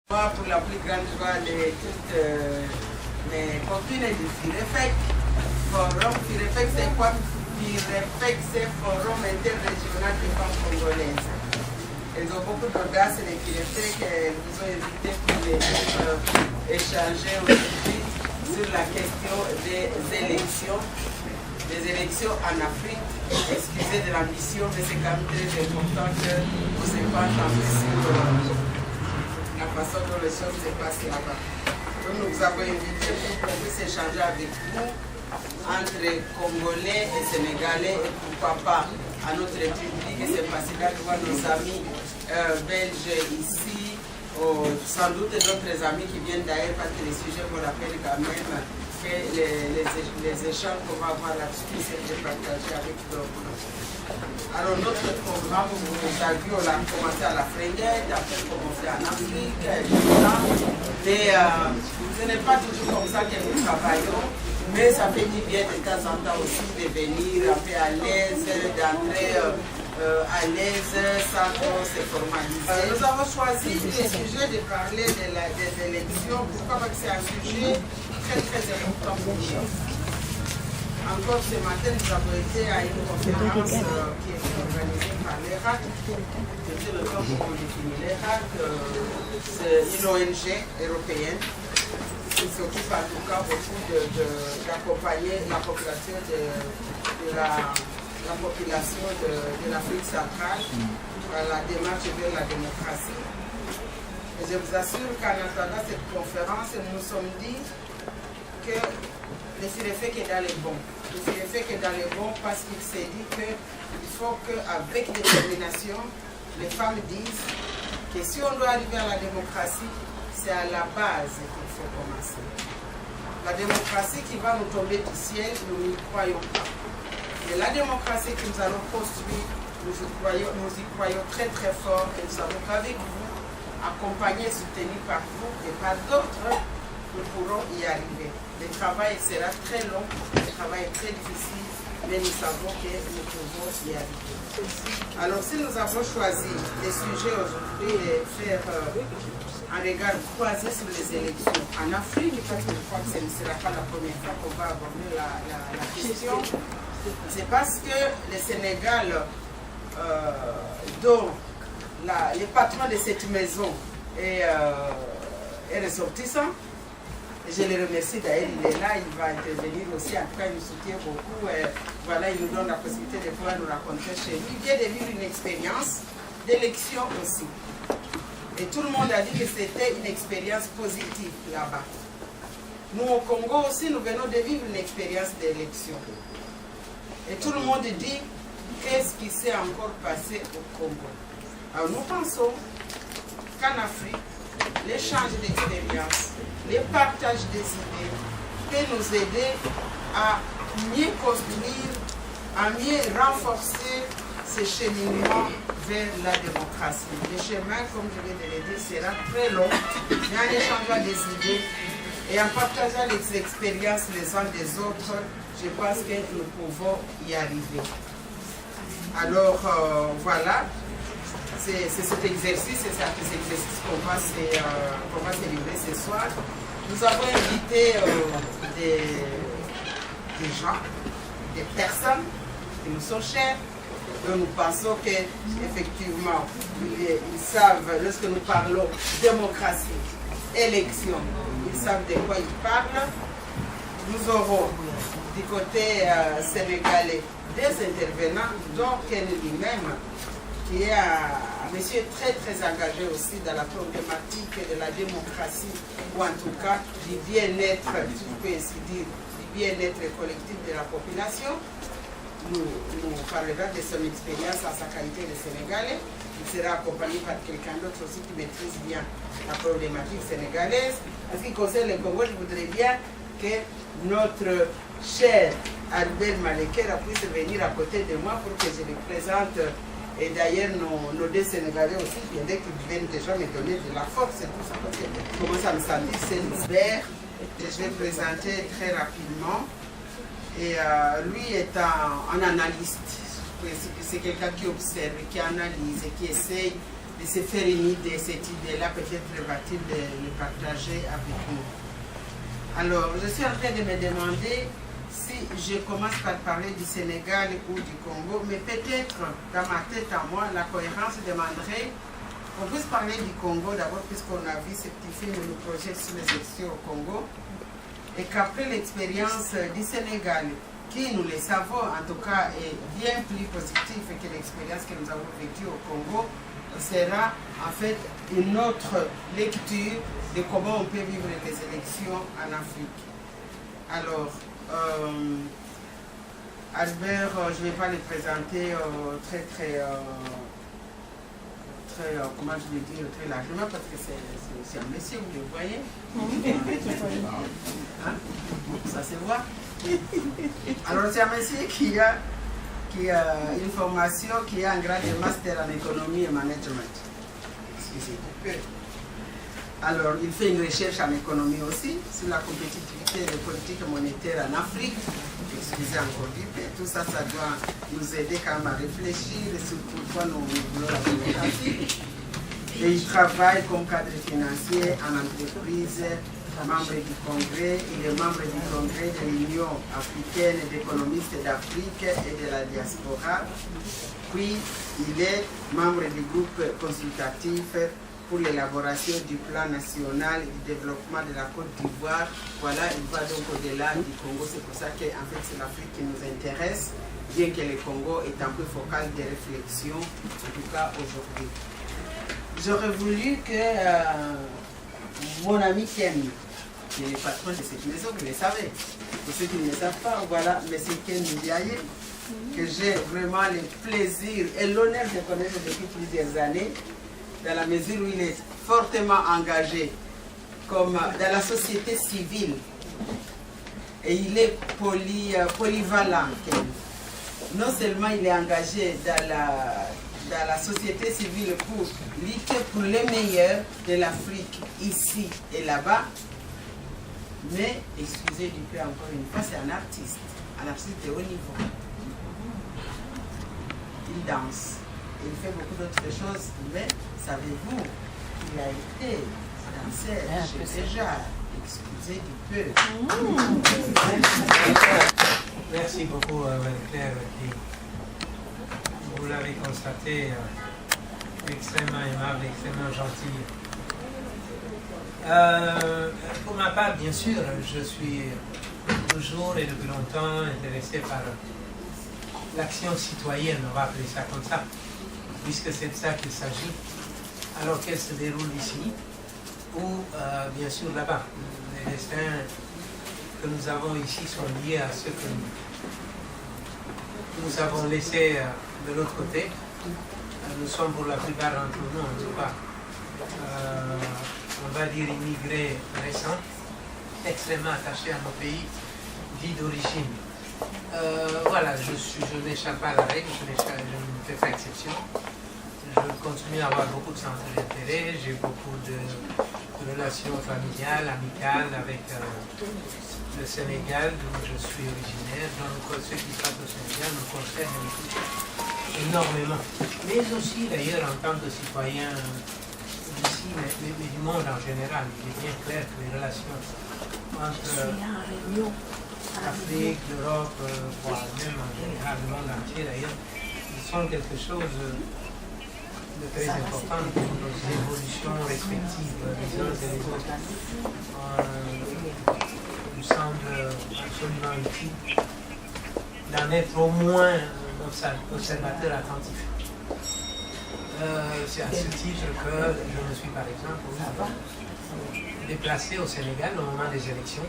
Pour la plus grande joie de toutes mes copines du FIREFEC. Forum FIREFEC, c'est quoi? FIREFEC, c'est Forum interrégional des femmes congolaises. Elles ont beaucoup d'audace, les FIREFEC, elles vous ont invité pour venir échanger aujourd'hui sur la question des élections en Afrique. Excusez de l'ambition, mais c'est quand même très important que vous se penche un peu sur la façon dont les choses se passent là-bas. Donc nous vous avons invité pour qu'on puisse échanger avec vous entre Congolais et Sénégalais et pourquoi pas à notre République. Et c'est facile de voir nos amis belges ici, sans doute d'autres amis qui viennent d'ailleurs parce que les sujets vous rappellent quand même que les échanges qu'on va avoir là-dessus, c'est de partager avec d'autres. Alors notre programme, vous avez vu, on a commencé à la Fringette, après commencé en Afrique, mais ce n'est pas toujours comme ça que nous travaillons, mais ça fait du bien de temps en temps aussi de venir un peu à l'aise, d'entrer à l'aise sans qu'on se formalise. Nous avons choisi le sujet de parler des élections. Pourquoi? Parce que c'est un sujet très important pour nous. Encore ce matin, nous avons été à une conférence qui est organisée par l'ERAC. C'est le temps pour définir l'ERAC. C'est une ONG européenne qui s'occupe en tout cas beaucoup d'accompagner la population de l'Afrique centrale à la démarche vers la démocratie. Et je vous assure qu'en attendant cette conférence, nous nous sommes dit que le FIREFEC est dans les bons. Le FIREFEC est dans les bons parce qu'il s'est dit qu'il faut qu'avec détermination, les femmes disent que si on doit arriver à la démocratie, c'est à la base qu'il faut commencer. La démocratie qui va nous tomber du ciel, nous n'y croyons pas. Mais la démocratie que nous allons construire, nous y croyons très fort et nous savons qu'avec vous, accompagnés et soutenus par vous et par d'autres, nous pourrons y arriver. Le travail sera très long, le travail est très difficile, mais nous savons que nous pouvons y arriver. Alors si nous avons choisi les sujets aujourd'hui et faire un regard croisé sur les élections en Afrique, parce que je crois que ce ne sera pas la première fois qu'on va aborder la question, c'est parce que le Sénégal, dont le patron de cette maison est ressortissant, je le remercie d'ailleurs, il est là, il va intervenir aussi, en tout cas il nous soutient beaucoup, voilà, il nous donne la possibilité de pouvoir nous raconter chez lui. Il vient de vivre une expérience d'élection aussi. Et tout le monde a dit que c'était une expérience positive là-bas. Nous au Congo aussi, nous venons de vivre une expérience d'élection. Et tout le monde dit, qu'est-ce qui s'est encore passé au Congo? Alors nous pensons qu'en Afrique, l'échange d'expériences, le partage des idées peut nous aider à mieux construire, à mieux renforcer ce cheminement vers la démocratie. Le chemin, comme je viens de le dire, sera très long, mais en échangeant des idées et en partageant les expériences les uns des autres, je pense que nous pouvons y arriver. Alors voilà. C'est cet exercice, c'est cet exercice qu'on va se livrer ce soir. Nous avons invité des gens, des personnes qui nous sont chères, dont nous pensons qu'effectivement, ils savent, lorsque nous parlons démocratie, élection, ils savent de quoi ils parlent. Nous aurons du côté sénégalais des intervenants, dont Ken lui-même, qui est un monsieur très engagé aussi dans la problématique de la démocratie, ou en tout cas du bien-être, si je peux ainsi dire, du bien-être collectif de la population. Nous parlerons de son expérience en sa qualité de Sénégalais. Il sera accompagné par quelqu'un d'autre aussi qui maîtrise bien la problématique sénégalaise. En ce qui concerne le Congo, je voudrais bien que notre cher Albert Malekera puisse venir à côté de moi pour que je le présente. Et d'ailleurs, nos deux Sénégalais aussi, dès qu'ils viennent déjà me donner de la force, et tout ça, parce que je commence à me sentir Albert, que je vais présenter très rapidement. Et lui est un analyste, c'est quelqu'un qui observe, qui analyse, qui essaye se faire une idée, cette idée-là, peut-être va-t-il le partager avec nous. Alors, je suis en train de me demander si je commence par parler du Sénégal ou du Congo, mais peut-être, dans ma tête à moi, la cohérence demanderait qu'on puisse parler du Congo d'abord, puisqu'on a vu ce petit film, le projet sur les élections au Congo, et qu'après l'expérience du Sénégal, qui, nous le savons, en tout cas, est bien plus positive que l'expérience que nous avons vécue au Congo, sera en fait une autre lecture de comment on peut vivre les élections en Afrique. Alors, Albert, je ne vais pas le présenter comment je vais dire, très largement, parce que c'est un monsieur, vous le voyez. Hein? Ça se voit. Alors, c'est un monsieur qui a une formation, qui a un grade de master en économie et management. Excusez un peu. Alors, il fait une recherche en économie aussi, sur la compétitivité des politiques monétaires en Afrique. Excusez encore du peu. Tout ça, ça doit nous aider quand même à réfléchir sur pourquoi nous voulons la démocratie. Et il travaille comme cadre financier en entreprise, membre du Congrès. Il est membre du Congrès de l'Union africaine d'économistes d'Afrique et de la diaspora. Puis, il est membre du groupe consultatif pour l'élaboration du plan national du développement de la Côte d'Ivoire. Voilà, il va donc au-delà du Congo. C'est pour ça qu'en fait, c'est l'Afrique qui nous intéresse, bien que le Congo est un peu focal de réflexion, en tout cas aujourd'hui. J'aurais voulu que mon ami Ken, qui est le patron de cette maison, vous le savez. Pour ceux qui ne le savent pas, voilà, M. Ken Ndiaye, que j'ai vraiment le plaisir et l'honneur de connaître depuis plusieurs années, dans la mesure où il est fortement engagé comme dans la société civile. Et il est polyvalent. Non seulement il est engagé dans la société civile pour lutter pour le meilleur de l'Afrique, ici et là-bas, mais, excusez du peu encore une fois, c'est un artiste de haut niveau. Il danse, il fait beaucoup d'autres choses, mais savez-vous qu'il a été danseur chez déjà, excusez du peu. Merci beaucoup, Claire, qui, vous l'avez constaté, extrêmement aimable, extrêmement gentille. Pour ma part, bien sûr, je suis toujours et depuis longtemps intéressé par l'action citoyenne, on va appeler ça comme ça, puisque c'est de ça qu'il s'agit, alors qu'elle se déroule ici, ou bien sûr là-bas. Les destins que nous avons ici sont liés à ceux que nous avons laissés de l'autre côté. Nous sommes pour la plupart d'entre nous, en tout cas, on va dire immigrés récents, extrêmement attachés à nos pays dits d'origine. Voilà, je n'échappe pas à la règle, je ne fais pas exception. Je continue à avoir beaucoup de centres d'intérêt, j'ai beaucoup de relations familiales, amicales avec le Sénégal, d'où je suis originaire. Donc, ce qui se passe au Sénégal me concerne énormément. Mais aussi, d'ailleurs, en tant que citoyen d'ici, mais du monde en général, il est bien clair que les relations entre l'Afrique, l'Europe, même en général, le monde entier d'ailleurs, sont quelque chose de très important pour nos évolutions respectives les uns et les autres. Il me semble absolument utile d'en être au moins un observateur attentif. C'est à ce titre que je me suis par exemple déplacé au Sénégal au moment des élections.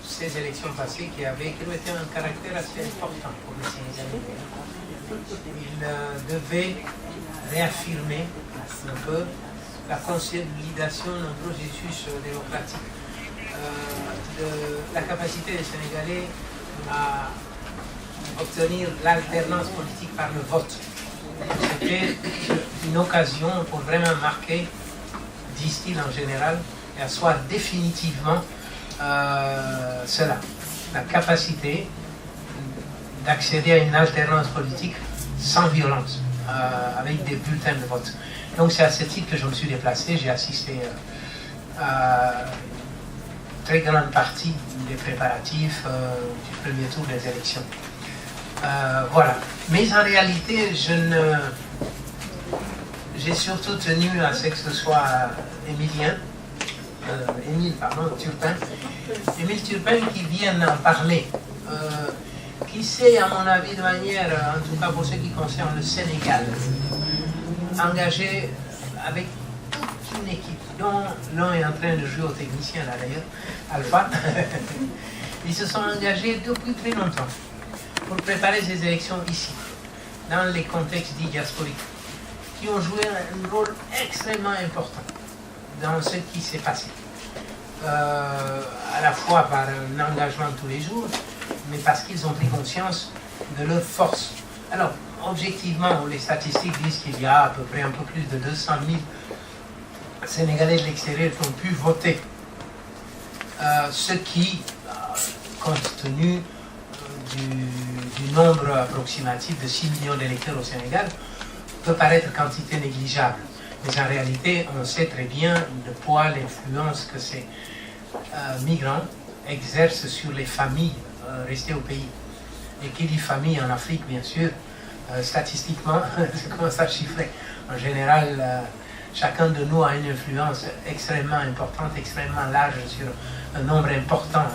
Ces élections passées qui ont été un caractère assez important pour les Sénégalais. Ils devaient réaffirmer un peu la consolidation d'un processus démocratique, la capacité des Sénégalais à obtenir l'alternance politique par le vote. C'était une occasion pour vraiment marquer, disent-ils en général, et asseoir définitivement cela, la capacité d'accéder à une alternance politique sans violence. avec des bulletins de vote. Donc c'est à ce titre que je me suis déplacé, j'ai assisté à très grande partie des préparatifs du premier tour des élections. Voilà. Mais en réalité, j'ai surtout tenu à ce que ce soit Émile Turpin qui vienne en parler, qui s'est, à mon avis, de manière, en tout cas pour ce qui concerne le Sénégal, engagé avec toute une équipe, dont l'un est en train de jouer au technicien là d'ailleurs, Alpha. Ils se sont engagés depuis très longtemps pour préparer ces élections ici, dans les contextes dits diasporiques, qui ont joué un rôle extrêmement important dans ce qui s'est passé. À la fois par un engagement de tous les jours, mais parce qu'ils ont pris conscience de leur force. Alors, objectivement, les statistiques disent qu'il y a à peu près un peu plus de 200 000 Sénégalais de l'extérieur qui ont pu voter. Ce qui, compte tenu du nombre approximatif de 6 millions d'électeurs au Sénégal, peut paraître quantité négligeable. Mais en réalité, on sait très bien le poids, l'influence que ces migrants exercent sur les familles restées au pays. Et qui dit famille en Afrique, bien sûr, statistiquement, ça commence à chiffrer. En général, chacun de nous a une influence extrêmement importante, extrêmement large sur un nombre important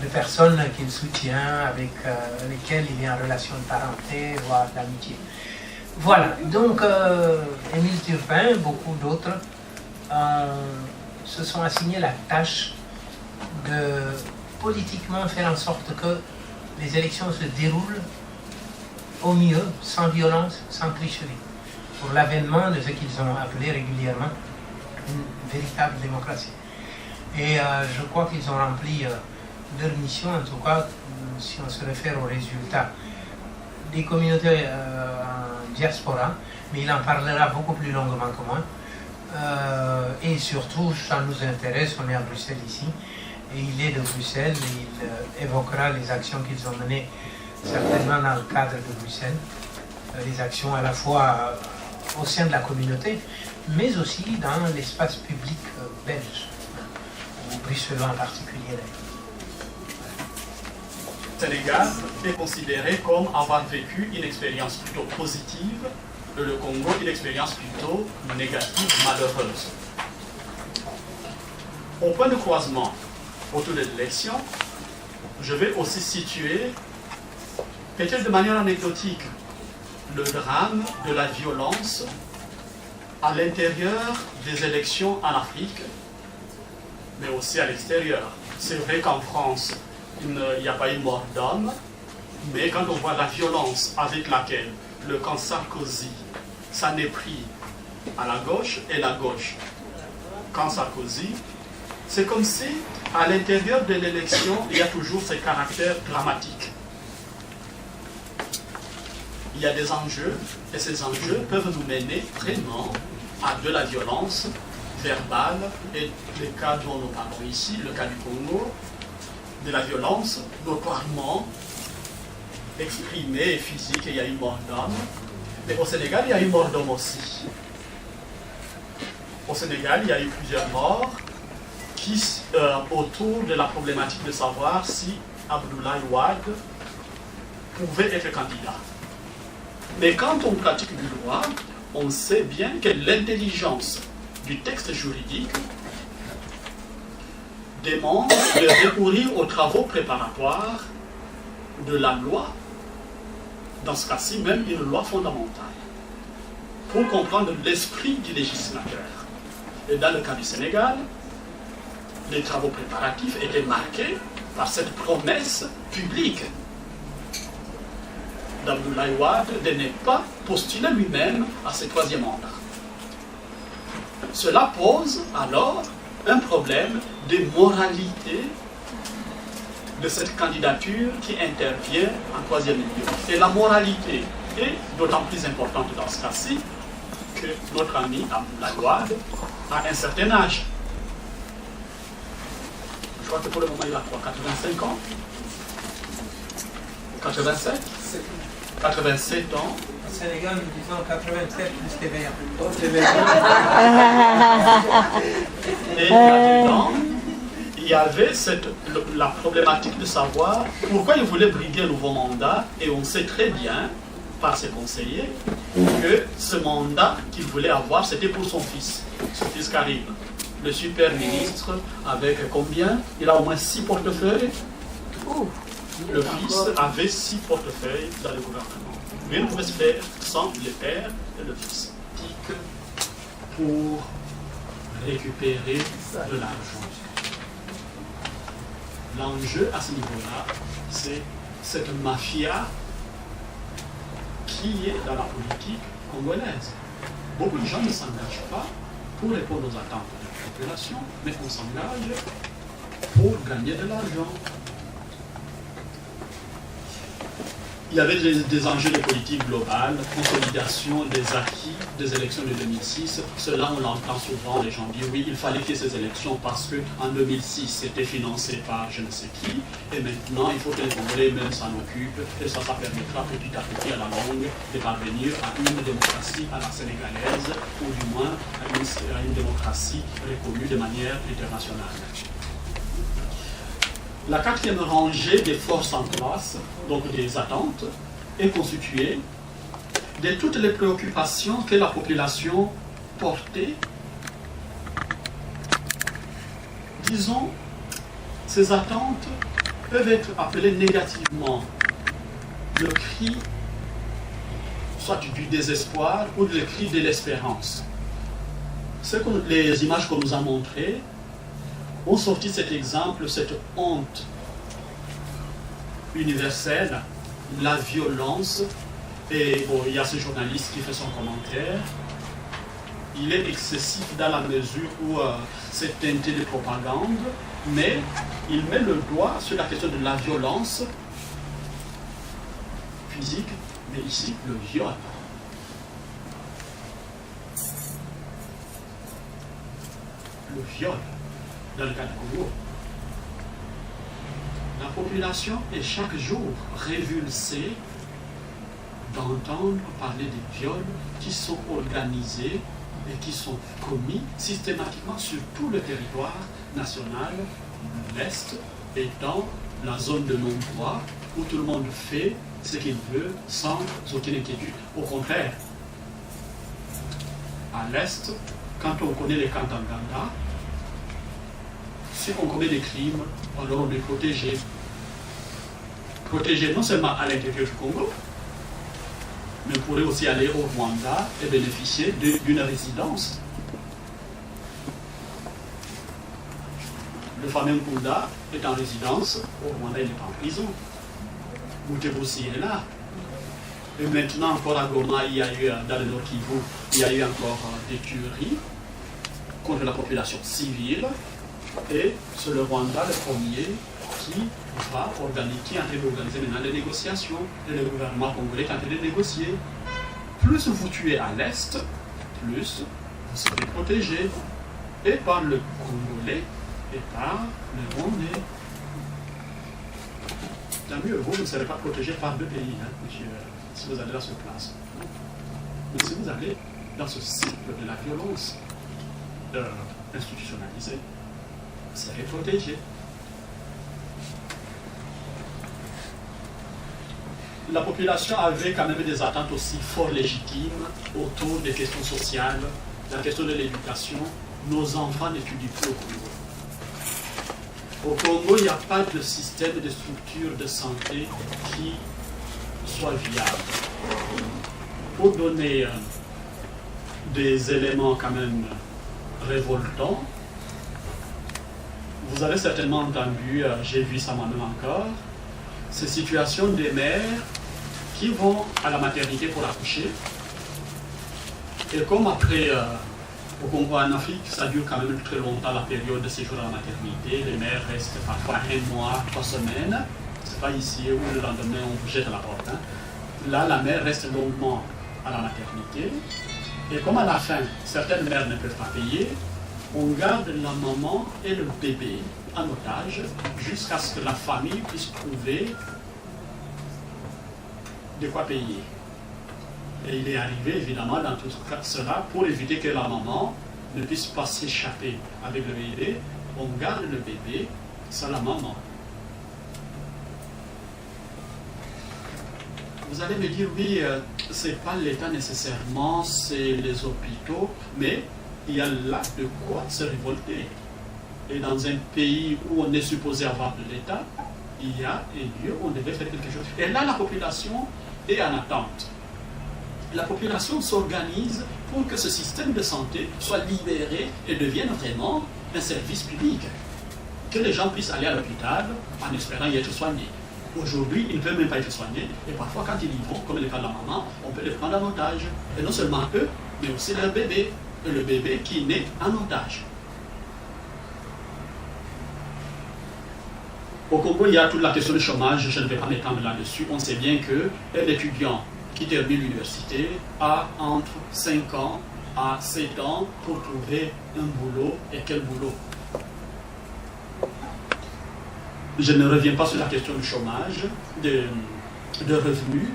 de personnes qu'il soutient, avec lesquelles il est en relation de parenté, voire d'amitié. Voilà, donc Émile Turpin, beaucoup d'autres, se sont assignés la tâche de politiquement faire en sorte que les élections se déroulent au mieux, sans violence, sans tricherie, pour l'avènement de ce qu'ils ont appelé régulièrement une véritable démocratie. Et je crois qu'ils ont rempli leur mission, en tout cas, si on se réfère aux résultats des communautés en diaspora, mais il en parlera beaucoup plus longuement que moi. Et surtout, ça nous intéresse, on est à Bruxelles ici, et il est de Bruxelles, et il évoquera les actions qu'ils ont menées certainement dans le cadre de Bruxelles, les actions à la fois au sein de la communauté, mais aussi dans l'espace public belge, ou bruxellois en particulier. Le Sénégal est considéré comme avoir vécu une expérience plutôt positive, et le Congo une expérience plutôt négative, malheureuse. Au point de croisement autour de l'élection, je vais aussi situer, peut-être de manière anecdotique, le drame de la violence à l'intérieur des élections en Afrique, mais aussi à l'extérieur. C'est vrai qu'en France, il n'y a pas eu mort d'homme, mais quand on voit la violence avec laquelle le camp Sarkozy s'en est pris à la gauche et la gauche, camp Sarkozy, c'est comme si à l'intérieur de l'élection, il y a toujours ces caractères dramatiques. Il y a des enjeux, et ces enjeux peuvent nous mener vraiment à de la violence verbale, et le cas dont nous parlons ici, le cas du Congo, de la violence notoirement exprimée et physique, et il y a eu mort d'homme. Mais au Sénégal, il y a eu mort d'homme aussi. Au Sénégal, il y a eu plusieurs morts qui, autour de la problématique de savoir si Abdoulaye Wade pouvait être candidat. Mais quand on pratique du droit, on sait bien que l'intelligence du texte juridique demande de recourir aux travaux préparatoires de la loi, dans ce cas-ci même une loi fondamentale, pour comprendre l'esprit du législateur. Et dans le cas du Sénégal, les travaux préparatifs étaient marqués par cette promesse publique d'Abdoulaye Wade de ne pas postuler lui-même à ce troisième mandat. Cela pose alors un problème de moralité de cette candidature qui intervient en troisième lieu. Et la moralité est d'autant plus importante dans ce cas-ci que notre ami Abdoulaye Wade a un certain âge. Je crois que pour le moment il a quoi, 85 ans 87 ans. Au Sénégal, nous disons 87 plus TVA. Et là-dedans, il y avait la problématique de savoir pourquoi il voulait briguer un nouveau mandat, et on sait très bien, par ses conseillers, que ce mandat qu'il voulait avoir, c'était pour son fils Karim. Le super ministre, avec combien? Il a au moins 6 portefeuilles. Le fils avait 6 portefeuilles dans le gouvernement. Mais on pouvait se faire sans le père et le fils. Pour récupérer de l'argent. L'enjeu à ce niveau-là, c'est cette mafia qui est dans la politique congolaise. Beaucoup de gens ne s'engagent pas pour répondre aux attentes de la population, mais on s'engage pour gagner de l'argent. Il y avait des enjeux de politique globale, consolidation des acquis des élections de 2006. Cela, on l'entend souvent, les gens disent oui, il fallait qu'il y ait ces élections parce qu'en 2006, c'était financé par je ne sais qui, et maintenant, il faut que les Congolais même s'en occupent, et ça permettra petit à petit à la longue de parvenir à une démocratie à la sénégalaise, ou du moins à une démocratie reconnue de manière internationale. La quatrième rangée des forces en place, donc des attentes, est constituée de toutes les préoccupations que la population portait. Disons, ces attentes peuvent être appelées négativement le cri, soit du désespoir ou le cri de l'espérance. Les images qu'on nous a montrées ont sorti cet exemple, cette honte universelle, la violence, et bon, il y a ce journaliste qui fait son commentaire. Il est excessif dans la mesure où c'est teinté de propagande, mais il met le doigt sur la question de la violence physique, mais ici le viol. Le viol. Dans le cas de Congo, la population est chaque jour révulsée d'entendre parler des viols qui sont organisés et qui sont commis systématiquement sur tout le territoire national, l'Est étant la zone de non-droit où tout le monde fait ce qu'il veut sans aucune inquiétude. Au contraire, à l'Est, quand on connaît les camps d'Anganda, si on commet des crimes, alors on est protégé. Protégé non seulement à l'intérieur du Congo, mais on pourrait aussi aller au Rwanda et bénéficier d'une résidence. Le fameux Nkunda est en résidence, au Rwanda il est en prison. Moutebousi est là. Et maintenant, encore à Goma, il y a eu, dans le Nord Kivu, il y a eu encore des tueries contre la population civile. Et c'est le Rwanda le premier qui est en train d'organiser maintenant les négociations. Et le gouvernement congolais est en train de négocier. Plus vous tuez à l'Est, plus vous serez protégé. Et par le Congolais et par le Rwandais. Tant mieux, vous ne serez pas protégé par deux pays, hein, monsieur, si vous allez dans ce place. Mais si vous allez dans ce cycle de la violence institutionnalisée, vous serez protégé. La population avait quand même des attentes aussi fort légitimes autour des questions sociales, la question de l'éducation. Nos enfants n'étudient plus au Congo. Au Congo, il n'y a pas de système de structure de santé qui soit viable. Pour donner des éléments quand même révoltants, vous avez certainement entendu, j'ai vu ça moi-même encore, ces situations des mères qui vont à la maternité pour accoucher. Et comme après, au Congo, en Afrique, ça dure quand même très longtemps la période de séjour à la maternité. Les mères restent parfois 1 mois, 3 semaines. C'est pas ici où le lendemain on vous jette à la porte. Hein. Là, la mère reste longuement à la maternité. Et comme à la fin, certaines mères ne peuvent pas payer, on garde la maman et le bébé en otage jusqu'à ce que la famille puisse trouver de quoi payer. Et il est arrivé évidemment dans tout cela pour éviter que la maman ne puisse pas s'échapper avec le bébé. On garde le bébé sans la maman. Vous allez me dire, oui, c'est pas l'État nécessairement, c'est les hôpitaux, mais il y a là de quoi se révolter. Et dans un pays où on est supposé avoir de l'État, il y a un lieu où on devait faire quelque chose. Et là, la population est en attente. La population s'organise pour que ce système de santé soit libéré et devienne vraiment un service public. Que les gens puissent aller à l'hôpital en espérant y être soignés. Aujourd'hui, ils ne peuvent même pas être soignés. Et parfois, quand ils y vont, comme le cas de la maman, on peut les prendre en otage. Et non seulement eux, mais aussi leur bébé. Et le bébé qui naît en otage. Au Congo, il y a toute la question du chômage. Je ne vais pas m'étendre là-dessus. On sait bien qu'un étudiant qui termine l'université a entre 5 ans à 7 ans pour trouver un boulot. Et quel boulot? Je ne reviens pas sur la question du chômage, de revenus.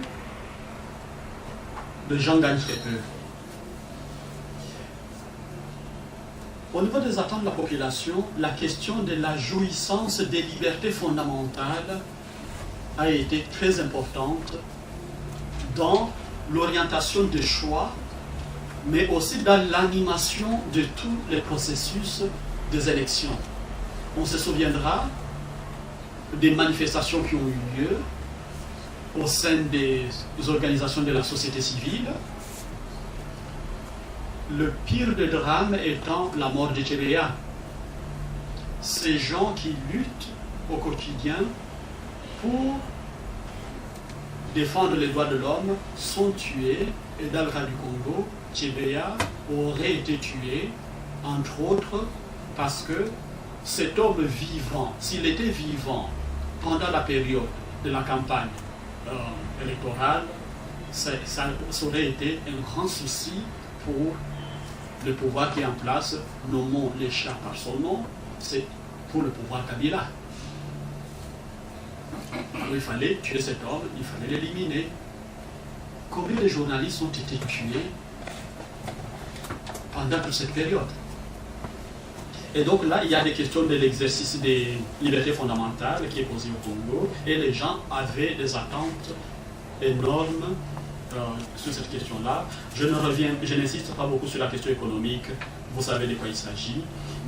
Les gens gagnent très peu. Au niveau des attentes de la population, la question de la jouissance des libertés fondamentales a été très importante dans l'orientation des choix, mais aussi dans l'animation de tous les processus des élections. On se souviendra des manifestations qui ont eu lieu au sein des organisations de la société civile. Le pire des drames étant la mort de Tchébeya. Ces gens qui luttent au quotidien pour défendre les droits de l'homme sont tués. Et dans le cas du Congo, Tchébeya aurait été tué, entre autres, parce que cet homme vivant, s'il était vivant pendant la période de la campagne électorale, ça aurait été un grand souci pour le pouvoir qui est en place. Nommons les chats par son nom, c'est pour le pouvoir Kabila. Alors, il fallait tuer cet homme, il fallait l'éliminer. Combien de journalistes ont été tués pendant toute cette période? Et donc là, il y a des questions de l'exercice des libertés fondamentales qui est posé au Congo, et les gens avaient des attentes énormes sur cette question-là. Je n'insiste pas beaucoup sur la question économique, vous savez de quoi il s'agit,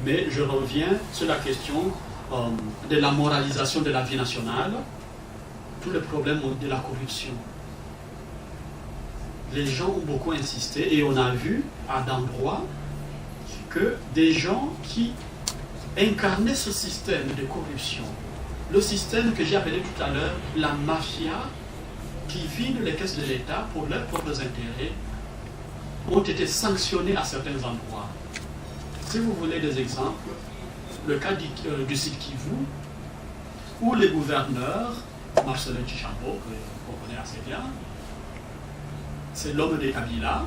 mais je reviens sur la question de la moralisation de la vie nationale, tout le problème de la corruption. Les gens ont beaucoup insisté, et on a vu à d'endroits que des gens qui incarnaient ce système de corruption, le système que j'ai appelé tout à l'heure la mafia, qui vide les caisses de l'État pour leurs propres intérêts, ont été sanctionnés à certains endroits. Si vous voulez des exemples, le cas du Sud Kivu, où les gouverneurs, Marcelin Tshichambo, que vous connaissez assez bien, c'est l'homme de Kabila,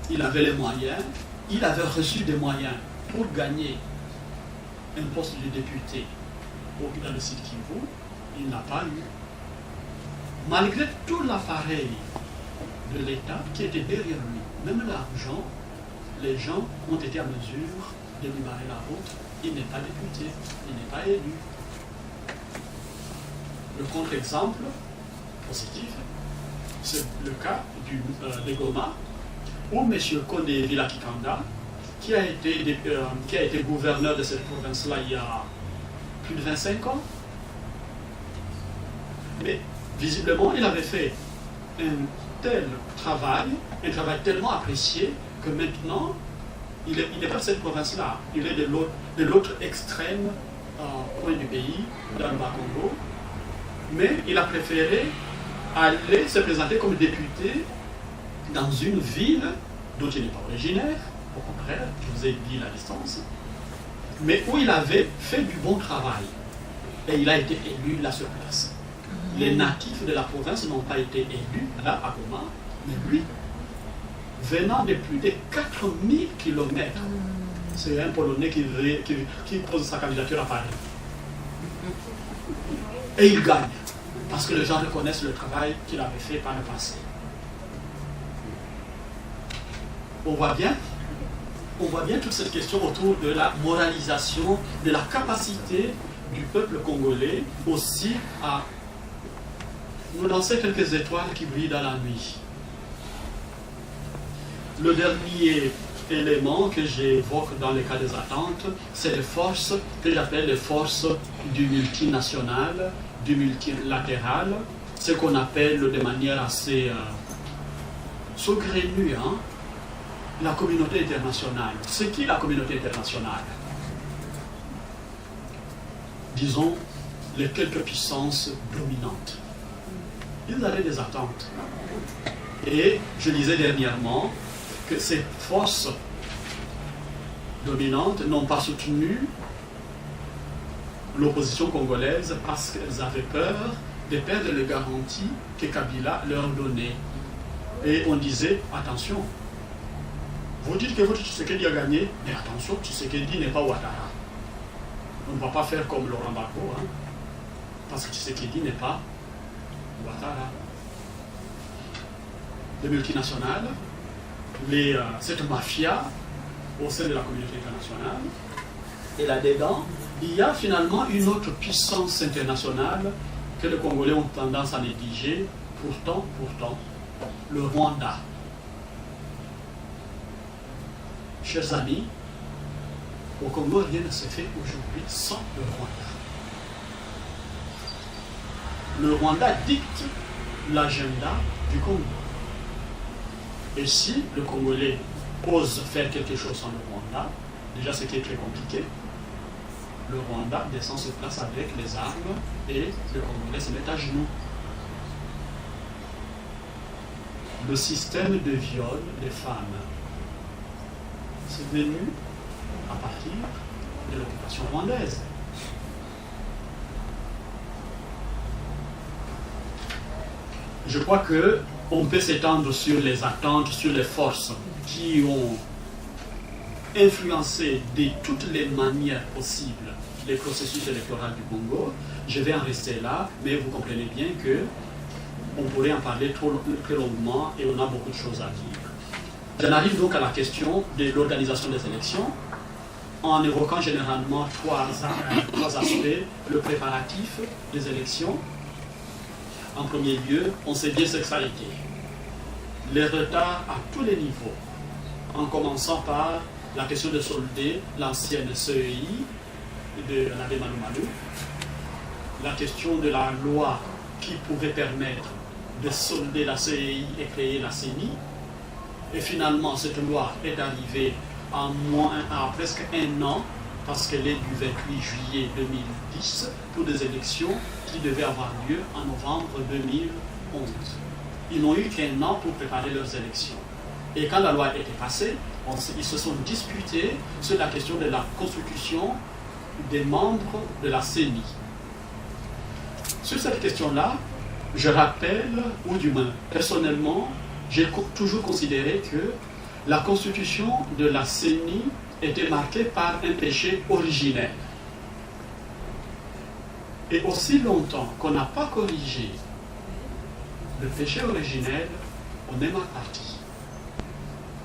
il avait les moyens, il avait reçu des moyens pour gagner un poste de député dans le Sud Kivu, il n'a pas eu. Malgré tout l'appareil de l'État qui était derrière lui, même l'argent, les gens ont été en mesure de lui barrer la route. Il n'est pas député, il n'est pas élu. Le contre-exemple positif, c'est le cas de Goma, où M. Kondé Vilakikanda, qui a été gouverneur de cette province-là il y a plus de 25 ans, mais visiblement il avait fait un tel travail, un travail tellement apprécié, que maintenant il n'est pas de cette province-là, il est de l'autre extrême point du pays, dans le Bas-Congo, mais il a préféré aller se présenter comme député dans une ville dont il n'est pas originaire, au contraire, je vous ai dit la distance, mais où il avait fait du bon travail. Et il a été élu là sur place. Les natifs de la province n'ont pas été élus là à Goma, mais lui, venant de plus de 4000 km, c'est un Polonais qui pose sa candidature à Paris. Et il gagne, parce que les gens reconnaissent le travail qu'il avait fait par le passé. on voit bien toute cette question autour de la moralisation, de la capacité du peuple congolais aussi à nous lancer quelques étoiles qui brillent dans la nuit. Le dernier élément que j'évoque dans le cas des attentes, c'est les forces que j'appelle les forces du multinational, du multilatéral, ce qu'on appelle de manière assez saugrenue, la communauté internationale. C'est qui la communauté internationale? Disons, les quelques puissances dominantes. Ils avaient des attentes. Et je disais dernièrement que ces forces dominantes n'ont pas soutenu l'opposition congolaise parce qu'elles avaient peur de perdre les garanties que Kabila leur donnait. Et on disait, attention, vous dites que votre Tshisekedi a gagné, mais attention, Tshisekedi n'est pas Ouattara. On ne va pas faire comme Laurent Gbagbo, parce que Tshisekedi n'est pas Ouattara. Les multinationales, cette mafia au sein de la communauté internationale, et là-dedans, il y a finalement une autre puissance internationale que les Congolais ont tendance à négliger, pourtant, le Rwanda. Chers amis, au Congo, rien ne se fait aujourd'hui sans le Rwanda. Le Rwanda dicte l'agenda du Congo. Et si le Congolais ose faire quelque chose sans le Rwanda, déjà ce qui est très compliqué, le Rwanda descend sur place avec les armes et le Congolais se met à genoux. Le système de viol des femmes, c'est venu à partir de l'occupation rwandaise. Je crois qu'on peut s'étendre sur les attentes, sur les forces qui ont influencé de toutes les manières possibles les processus électoraux du Congo. Je vais en rester là, mais vous comprenez bien que on pourrait en parler très longuement et on a beaucoup de choses à dire. J'en arrive donc à la question de l'organisation des élections, en évoquant généralement trois aspects. Le préparatif des élections. En premier lieu, on sait bien ce que ça a été. Les retards à tous les niveaux, en commençant par la question de solder l'ancienne CEI de l'abbé Malou Malou, la question de la loi qui pouvait permettre de solder la CEI et créer la CENI, et finalement cette loi est arrivée à presque un an, parce qu'elle est du 28 juillet 2010 pour des élections qui devaient avoir lieu en novembre 2011. Ils n'ont eu qu'un an pour préparer leurs élections. Et quand la loi était passée, ils se sont disputés sur la question de la constitution des membres de la CENI. Sur cette question-là, je rappelle, ou du moins personnellement, j'ai toujours considéré que la constitution de la CENI était marquée par un péché originel. Et aussi longtemps qu'on n'a pas corrigé le péché originel, on est mal parti.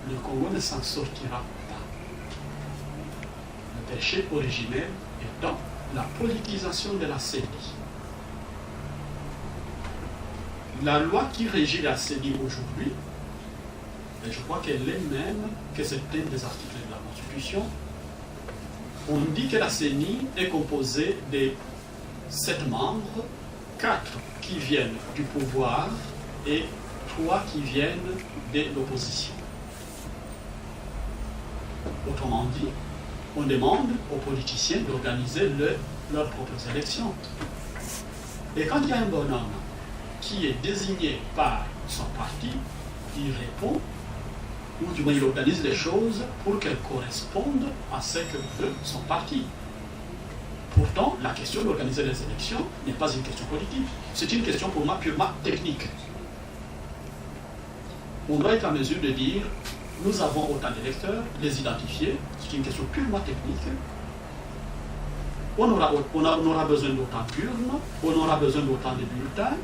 Le Congo ne s'en sortira pas. Le péché originel étant la politisation de la CENI. La loi qui régit la CENI aujourd'hui, et je crois qu'elle est même que c'est un des articles de la Constitution, on dit que la CENI est composée de 7 membres, 4 qui viennent du pouvoir et 3 qui viennent de l'opposition. Autrement dit, on demande aux politiciens d'organiser leurs propres élections. Et quand il y a un bonhomme qui est désigné par son parti, il répond, ou du moins il organise les choses pour qu'elles correspondent à ce que veut son parti. Pourtant, la question d'organiser les élections n'est pas une question politique, c'est une question pour moi purement technique. On doit être en mesure de dire, nous avons autant d'électeurs, les identifier, c'est une question purement technique. On aura besoin d'autant d'urnes, on aura besoin d'autant de bulletins,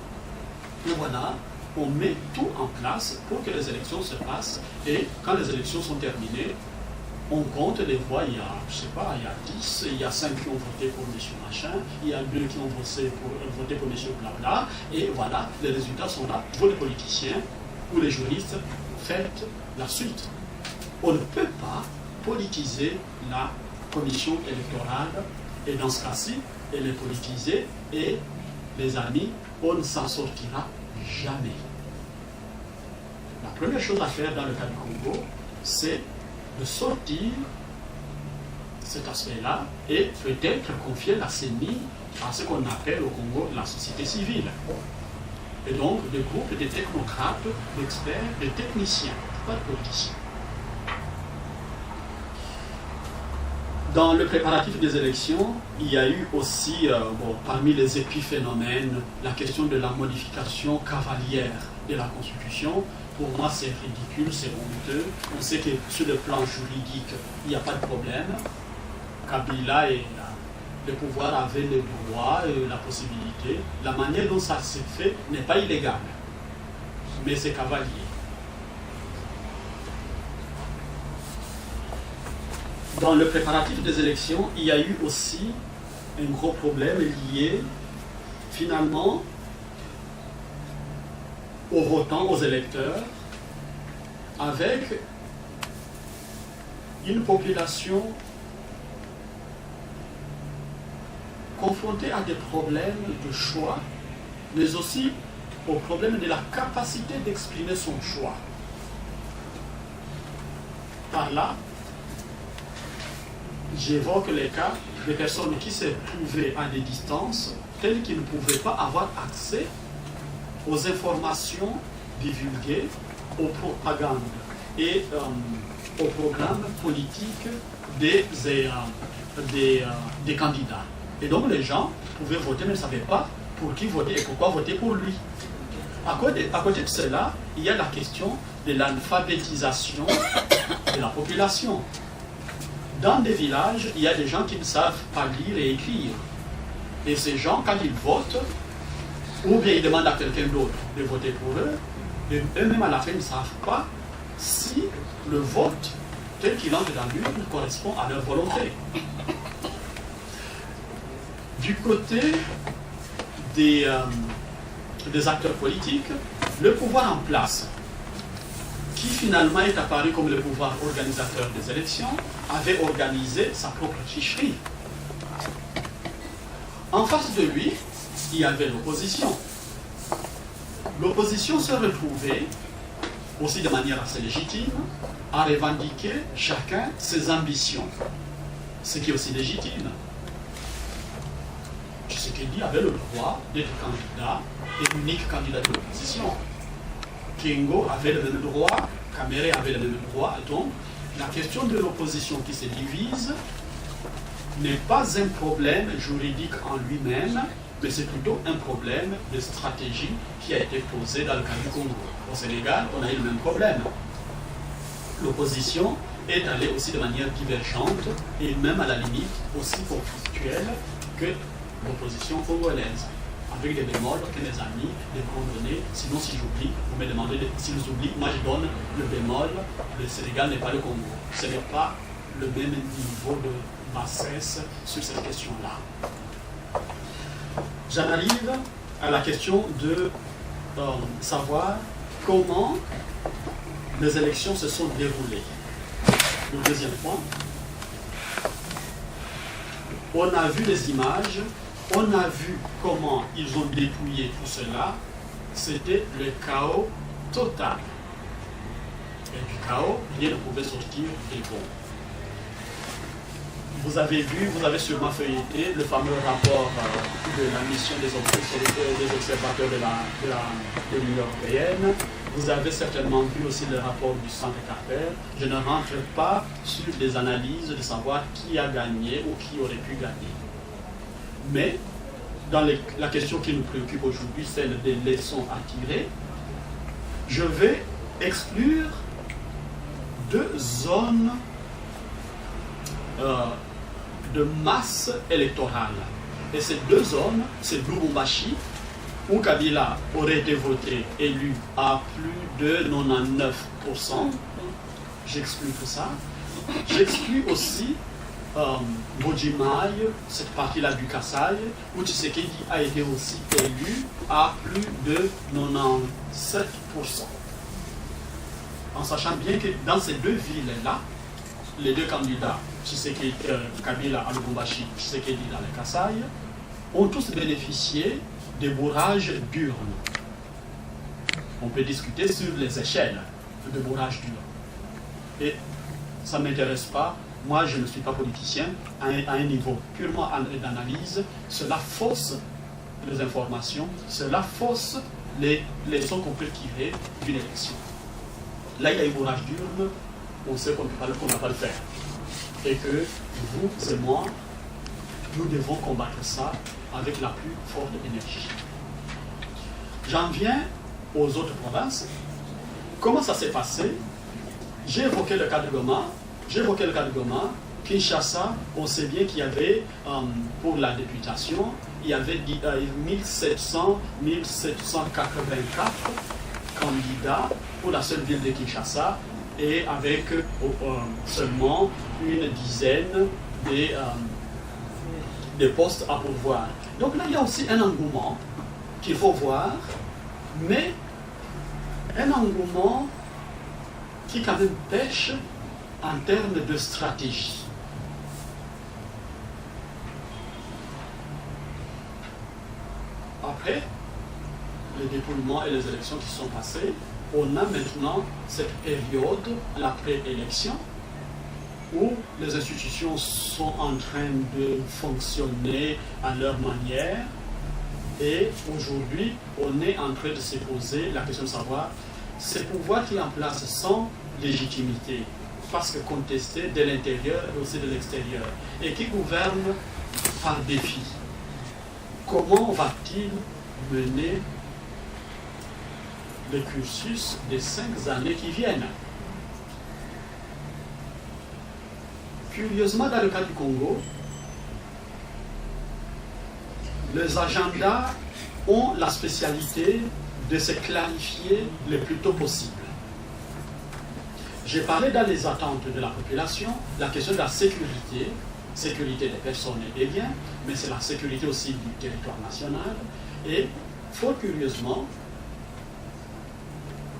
et voilà, on met tout en place pour que les élections se passent. Et quand les élections sont terminées, on compte les voix. Il y a, je sais pas, il y a 10, il y a 5 qui ont voté pour M. Machin, il y a 2 qui ont voté pour M. Blabla, et voilà, les résultats sont là. Vous, les politiciens ou les juristes, faites la suite. On ne peut pas politiser la commission électorale, et dans ce cas-ci, elle est politisée, et les amis, on ne s'en sortira jamais. La première chose à faire dans le cas du Congo, c'est de sortir cet aspect-là et peut-être confier la CENI à ce qu'on appelle au Congo la société civile. Et donc, des groupes de technocrates, d'experts, de techniciens, pas de politiciens. Dans le préparatif des élections, il y a eu aussi, parmi les épiphénomènes, la question de la modification cavalière de la Constitution. Pour moi, c'est ridicule, c'est honteux. On sait que sur le plan juridique, il n'y a pas de problème. Kabila et le pouvoir avaient le droit et la possibilité. La manière dont ça s'est fait n'est pas illégale, mais c'est cavalier. Dans le préparatif des élections, il y a eu aussi un gros problème lié finalement aux votants, aux électeurs, avec une population confrontée à des problèmes de choix, mais aussi au problème de la capacité d'exprimer son choix. Par là, j'évoque les cas de personnes qui se trouvaient à des distances telles qu'ils ne pouvaient pas avoir accès aux informations divulguées, aux propagandes et aux programmes politiques des candidats. Et donc les gens pouvaient voter mais ne savaient pas pour qui voter et pourquoi voter pour lui. À côté de cela, il y a la question de l'alphabétisation de la population. Dans des villages, il y a des gens qui ne savent pas lire et écrire. Et ces gens, quand ils votent, ou bien ils demandent à quelqu'un d'autre de voter pour eux, et eux-mêmes à la fin ne savent pas si le vote tel qu'il entre dans l'urne correspond à leur volonté. Du côté des acteurs politiques, le pouvoir en place, qui finalement est apparu comme le pouvoir organisateur des élections, avait organisé sa propre tricherie. En face de lui, il y avait l'opposition. L'opposition se retrouvait, aussi de manière assez légitime, à revendiquer chacun ses ambitions, ce qui est aussi légitime. Tshisekedi avait le droit d'être candidat et unique candidat de l'opposition. Kengo avait le même droit, Kamere avait le même droit. Donc, la question de l'opposition qui se divise n'est pas un problème juridique en lui-même, mais c'est plutôt un problème de stratégie qui a été posé dans le cas du Congo. Au Sénégal, on a eu le même problème. L'opposition est allée aussi de manière divergente et même à la limite aussi conflictuelle que l'opposition congolaise, avec des bémols que mes amis devront donner. Sinon, si j'oublie, vous me demandez s'ils oublient, moi je donne le bémol. Le Sénégal n'est pas le Congo. Ce n'est pas le même niveau de bassesse sur cette question-là. J'en arrive à la question de savoir comment les élections se sont déroulées. Le deuxième point, on a vu les images, on a vu comment ils ont dépouillé tout cela. C'était le chaos total. Et du chaos, rien ne pouvait sortir des bons. Vous avez vu, vous avez sûrement feuilleté le fameux rapport de la mission des observateurs de l'Union européenne. Vous avez certainement vu aussi le rapport du Centre Carter. Je ne rentre pas sur des analyses de savoir qui a gagné ou qui aurait pu gagner. Mais dans la question qui nous préoccupe aujourd'hui, celle des leçons à tirer, je vais exclure deux zones de masse électorale. Et ces deux zones, c'est Lubumbashi où Kabila aurait été voté, élu à plus de 99%. J'exclus tout ça. J'exclus aussi Bodjimaï, cette partie-là du Kasaï, où Tshisekedi a été aussi élu à plus de 97%. En sachant bien que dans ces deux villes-là, les deux candidats, Kabila à Lubumbashi, Tshisekedi dans le Kasaï, ont tous bénéficié des bourrages d'urnes. On peut discuter sur les échelles de bourrages d'urnes. Et ça ne m'intéresse pas. Moi, je ne suis pas politicien. À un niveau purement d'analyse, cela fausse les informations, cela fausse les leçons qu'on peut tirer d'une élection. Là, il y a un bourrage d'urnes, on sait qu'on ne va pas le faire. Et que vous et moi, nous devons combattre ça avec la plus forte énergie. J'en viens aux autres provinces. Comment ça s'est passé? J'ai évoqué le cas de Goma. Kinshasa, on sait bien qu'il y avait, pour la députation, il y avait 1784 candidats pour la seule ville de Kinshasa, et avec seulement une dizaine de postes à pourvoir. Donc là, il y a aussi un engouement qu'il faut voir, mais un engouement qui quand même pêche en termes de stratégie. Après les dépouillements et les élections qui sont passées, on a maintenant cette période, la pré-élection, où les institutions sont en train de fonctionner à leur manière. Et aujourd'hui, on est en train de se poser la question de savoir ces pouvoirs qui sont en place sans légitimité, parce que contestés de l'intérieur et aussi de l'extérieur, et qui gouvernent par défi. Comment va-t-il mener le cursus des 5 années qui viennent? Curieusement, dans le cas du Congo, les agendas ont la spécialité de se clarifier le plus tôt possible. J'ai parlé dans les attentes de la population, la question de la sécurité des personnes et des biens, mais c'est la sécurité aussi du territoire national. Et, fort curieusement,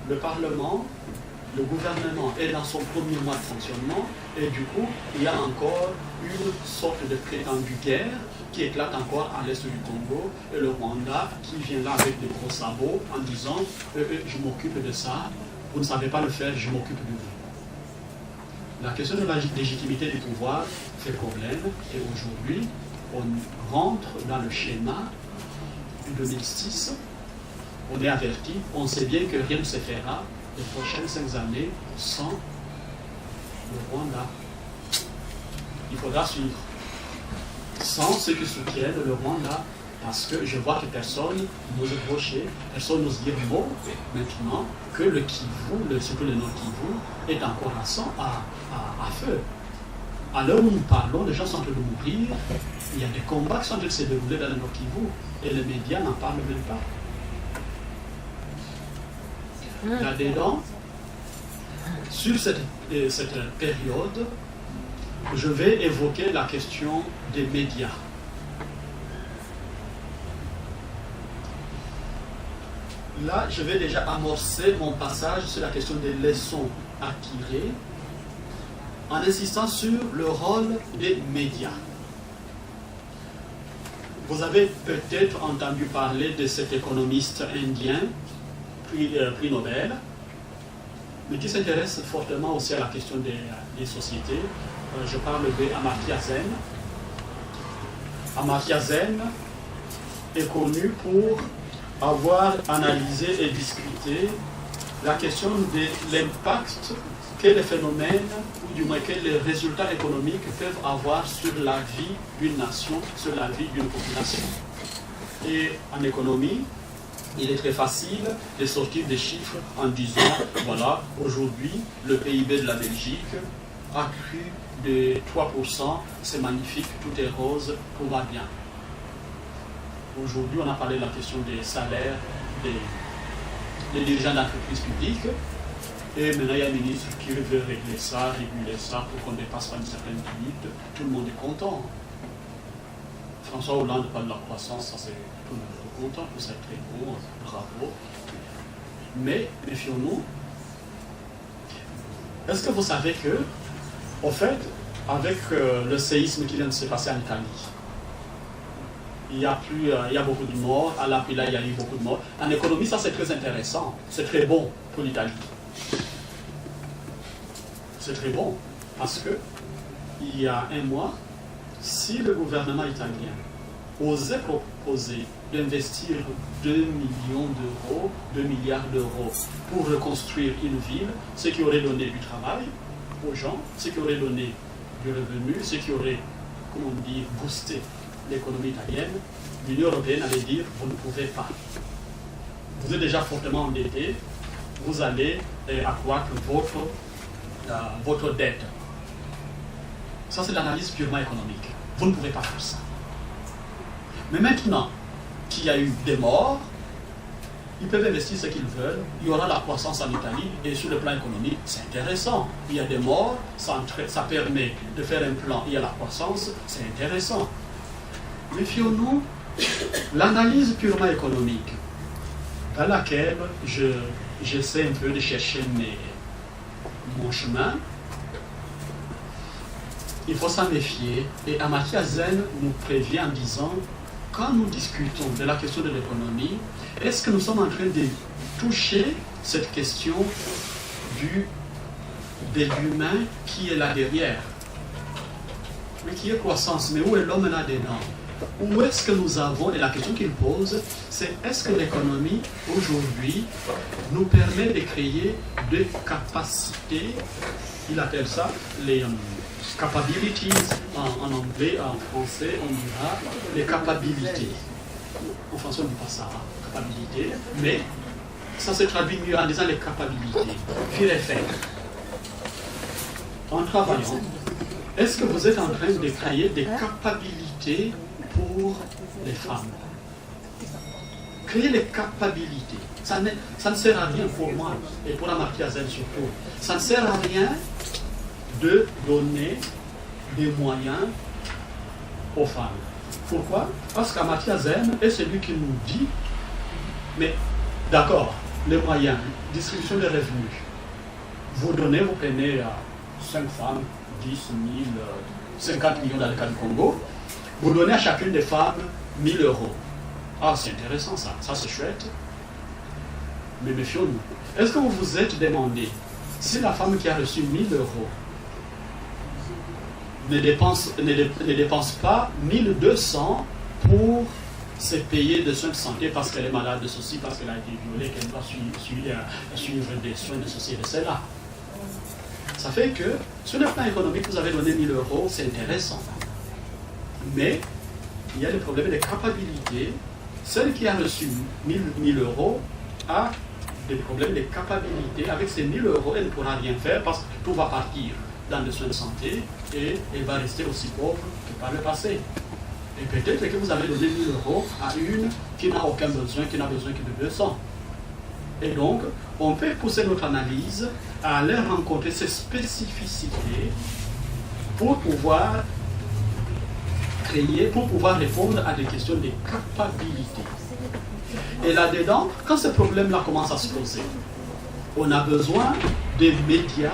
le Parlement, le gouvernement est dans son premier mois de fonctionnement, et du coup, il y a encore une sorte de prétendue guerre qui éclate encore à l'est du Congo, et le Rwanda qui vient là avec des gros sabots en disant je m'occupe de ça, vous ne savez pas le faire, je m'occupe de vous. La question de la légitimité du pouvoir fait problème, et aujourd'hui, on rentre dans le schéma du 2006. On est averti, on sait bien que rien ne se fera les prochaines 5 années sans le Rwanda. Il faudra suivre. Sans ceux qui soutiennent le Rwanda, parce que je vois que personne n'ose brocher, personne n'ose dire mot maintenant que le Kivu, surtout le Nord Kivu, est encore à feu. À l'heure où nous parlons, les gens sont en train de mourir, il y a des combats qui sont en train de se dérouler dans le Nord Kivu, et les médias n'en parlent même pas. Là-dedans, sur cette période, je vais évoquer la question des médias. Là, je vais déjà amorcer mon passage sur la question des leçons à tirer, en insistant sur le rôle des médias. Vous avez peut-être entendu parler de cet économiste indien, prix Nobel, mais qui s'intéresse fortement aussi à la question des sociétés. Je parle de Amartya Sen. Amartya Sen est connu pour avoir analysé et discuté la question de l'impact que les phénomènes, ou du moins que les résultats économiques peuvent avoir sur la vie d'une nation, sur la vie d'une population. Et en économie, il est très facile de sortir des chiffres en disant, voilà, aujourd'hui, le PIB de la Belgique a cru de 3%, c'est magnifique, tout est rose, tout va bien. Aujourd'hui, on a parlé de la question des salaires des dirigeants d'entreprises publiques. Et maintenant, il y a un ministre qui veut régler ça, réguler ça pour qu'on ne dépasse pas une certaine limite. Tout le monde est content. François Hollande parle de la croissance, ça c'est tout le monde est content, que c'est très beau, bravo. Mais méfions-nous. Est-ce que vous savez que, en fait, avec le séisme qui vient de se passer en Italie, il y a beaucoup de morts, à l'Aquila il y a eu beaucoup de morts. En économie, ça c'est très intéressant, c'est très bon pour l'Italie. C'est très bon, parce que il y a un mois, si le gouvernement italien osait proposer d'investir 2 milliards d'euros pour reconstruire une ville, ce qui aurait donné du travail aux gens, ce qui aurait donné du revenu, ce qui aurait, comment dire, boosté l'économie italienne, l'Union européenne allait dire vous ne pouvez pas. Vous êtes déjà fortement endetté, vous allez accroître votre dette. Ça, c'est l'analyse purement économique. Vous ne pouvez pas faire ça. Mais maintenant qu'il y a eu des morts, ils peuvent investir ce qu'ils veulent. Il y aura la croissance en Italie et sur le plan économique, c'est intéressant. Il y a des morts, ça permet de faire un plan, il y a la croissance, c'est intéressant. Méfions-nous, l'analyse purement économique, dans laquelle j'essaie un peu de chercher mon chemin, il faut s'en méfier. Et Amartya Sen nous prévient en disant, quand nous discutons de la question de l'économie, est-ce que nous sommes en train de toucher cette question de l'humain qui est là derrière? Mais qui est croissance? Mais où est l'homme là-dedans? Où est-ce que nous avons, et la question qu'il pose, c'est est-ce que l'économie, aujourd'hui, nous permet de créer des capacités, il appelle ça les capabilities, en anglais, en français, on dira les capacités. En français, on ne dit pas ça, capacité, mais ça se traduit mieux en disant les capacités. Fait. En travaillant, est-ce que vous êtes en train de créer des capacités pour les femmes? Créer les capacités, ça ne sert à rien pour moi, et pour Amartya Sen surtout. Ça ne sert à rien de donner des moyens aux femmes. Pourquoi? Parce qu'Amartya Sen est celui qui nous dit, mais d'accord, les moyens, distribution des revenus, vous donnez, vous prenez 5 femmes, 10 000, 50 millions dans le cas du Congo, vous donnez à chacune des femmes 1 000 euros. Ah, c'est intéressant ça, ça c'est chouette. Mais méfions-nous. Est-ce que vous vous êtes demandé si la femme qui a reçu 1 000 euros ne dépense pas 1 200 pour se payer des soins de santé parce qu'elle est malade de ceci, parce qu'elle a été violée, qu'elle doit suivre des soins de ceci et de cela? Ça fait que, sur le plan économique, vous avez donné 1 000 euros, c'est intéressant. Mais, il y a le problème des capacités. Celle qui a reçu 1 000 euros a des problèmes de capacités. Avec ces 1 000 euros, elle ne pourra rien faire parce que tout va partir dans les soins de santé et elle va rester aussi pauvre que par le passé. Et peut-être que vous avez donné 1 000 euros à une qui n'a aucun besoin, qui n'a besoin que de 200. Et donc, on peut pousser notre analyse à aller rencontrer ces spécificités pour pouvoir créer, pour pouvoir répondre à des questions de capacités. Et là-dedans, quand ce problème-là commence à se poser, on a besoin des médias.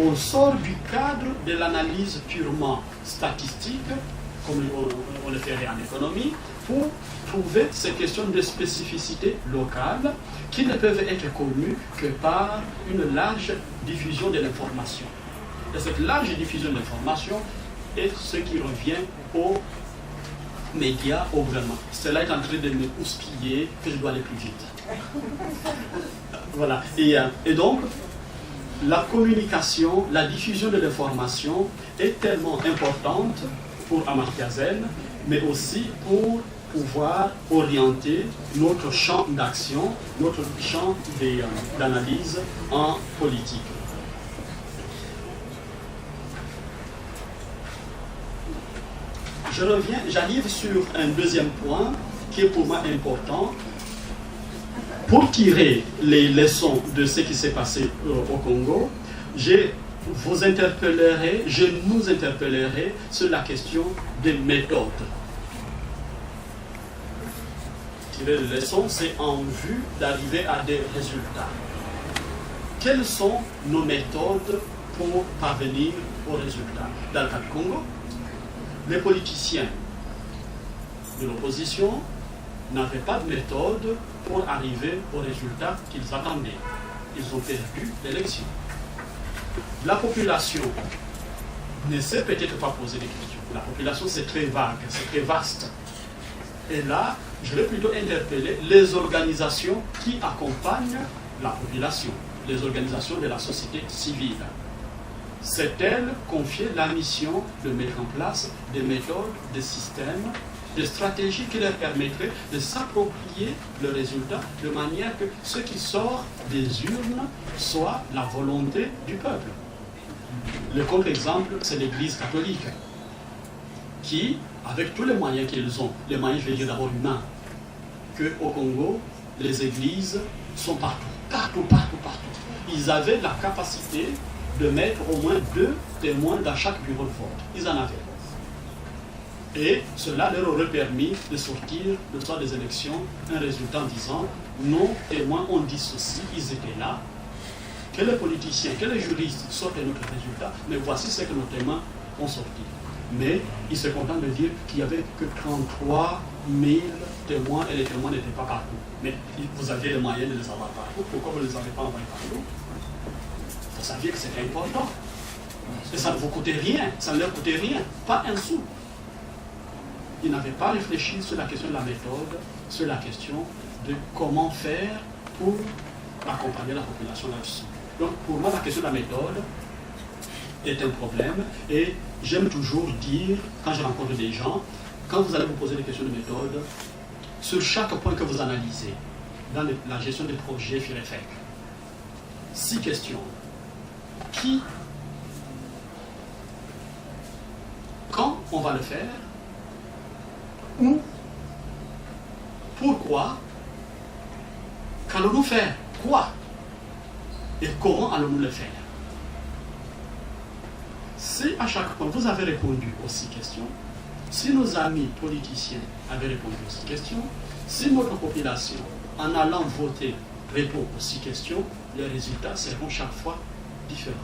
On sort du cadre de l'analyse purement statistique, comme on le ferait en économie, pour trouver ces questions de spécificité locale qui ne peuvent être connues que par une large diffusion de l'information. Et cette large diffusion de l'information est ce qui revient aux médias, au gouvernement. Cela est en train de me houspiller que je dois aller plus vite. Voilà. Et donc, la communication, la diffusion de l'information est tellement importante pour Amartya Sen, mais aussi pour pouvoir orienter notre champ d'action, notre champ d'analyse en politique. J'arrive sur un deuxième point qui est pour moi important pour tirer les leçons de ce qui s'est passé au Congo. Je nous interpellerai sur la question des méthodes. Tirer les leçons, c'est en vue d'arriver à des résultats. Quelles sont nos méthodes pour parvenir aux résultats? Dans le cas du Congo, les politiciens de l'opposition n'avaient pas de méthode pour arriver aux résultats qu'ils attendaient. Ils ont perdu l'élection. La population ne s'est peut-être pas posé des questions. La population, c'est très vague, c'est très vaste. Et là, je vais plutôt interpeller les organisations qui accompagnent la population, les organisations de la société civile. C'est elles confier la mission de mettre en place des méthodes, des systèmes, des stratégies qui leur permettraient de s'approprier le résultat de manière que ce qui sort des urnes soit la volonté du peuple. Le contre-exemple, c'est l'Église catholique, qui, avec tous les moyens qu'ils ont, les moyens, je vais dire d'abord humains, qu'au Congo, les églises sont partout. Ils avaient la capacité de mettre au moins 2 témoins dans chaque bureau de vote. Ils en avaient. Et cela leur aurait permis de sortir, le soir des élections, un résultat en disant nos témoins ont dit ceci, ils étaient là. Que les politiciens, que les juristes sortent notre résultat, mais voici ce que nos témoins ont sorti. Mais ils se contentent de dire qu'il n'y avait que 33 000 témoins et les témoins n'étaient pas partout. Mais vous aviez les moyens de les avoir partout. Pourquoi vous ne les avez pas envoyés partout? Vous saviez que c'était important. Et ça ne vous coûtait rien, ça ne leur coûtait rien, pas un sou. Ils n'avaient pas réfléchi sur la question de la méthode, sur la question de comment faire pour accompagner la population là-dessus. Donc pour moi, la question de la méthode est un problème et j'aime toujours dire, quand je rencontre des gens, quand vous allez vous poser des questions de méthode, sur chaque point que vous analysez, dans la gestion des projets FIREFEC, 6 questions. Qui? Quand on va le faire? Où? Pourquoi? Qu'allons-nous faire? Quoi? Et comment allons-nous le faire? Si à chaque point vous avez répondu aux 6 questions, si nos amis politiciens avaient répondu aux 6 questions, si notre population, en allant voter, répond aux 6 questions, les résultats seront chaque fois différents.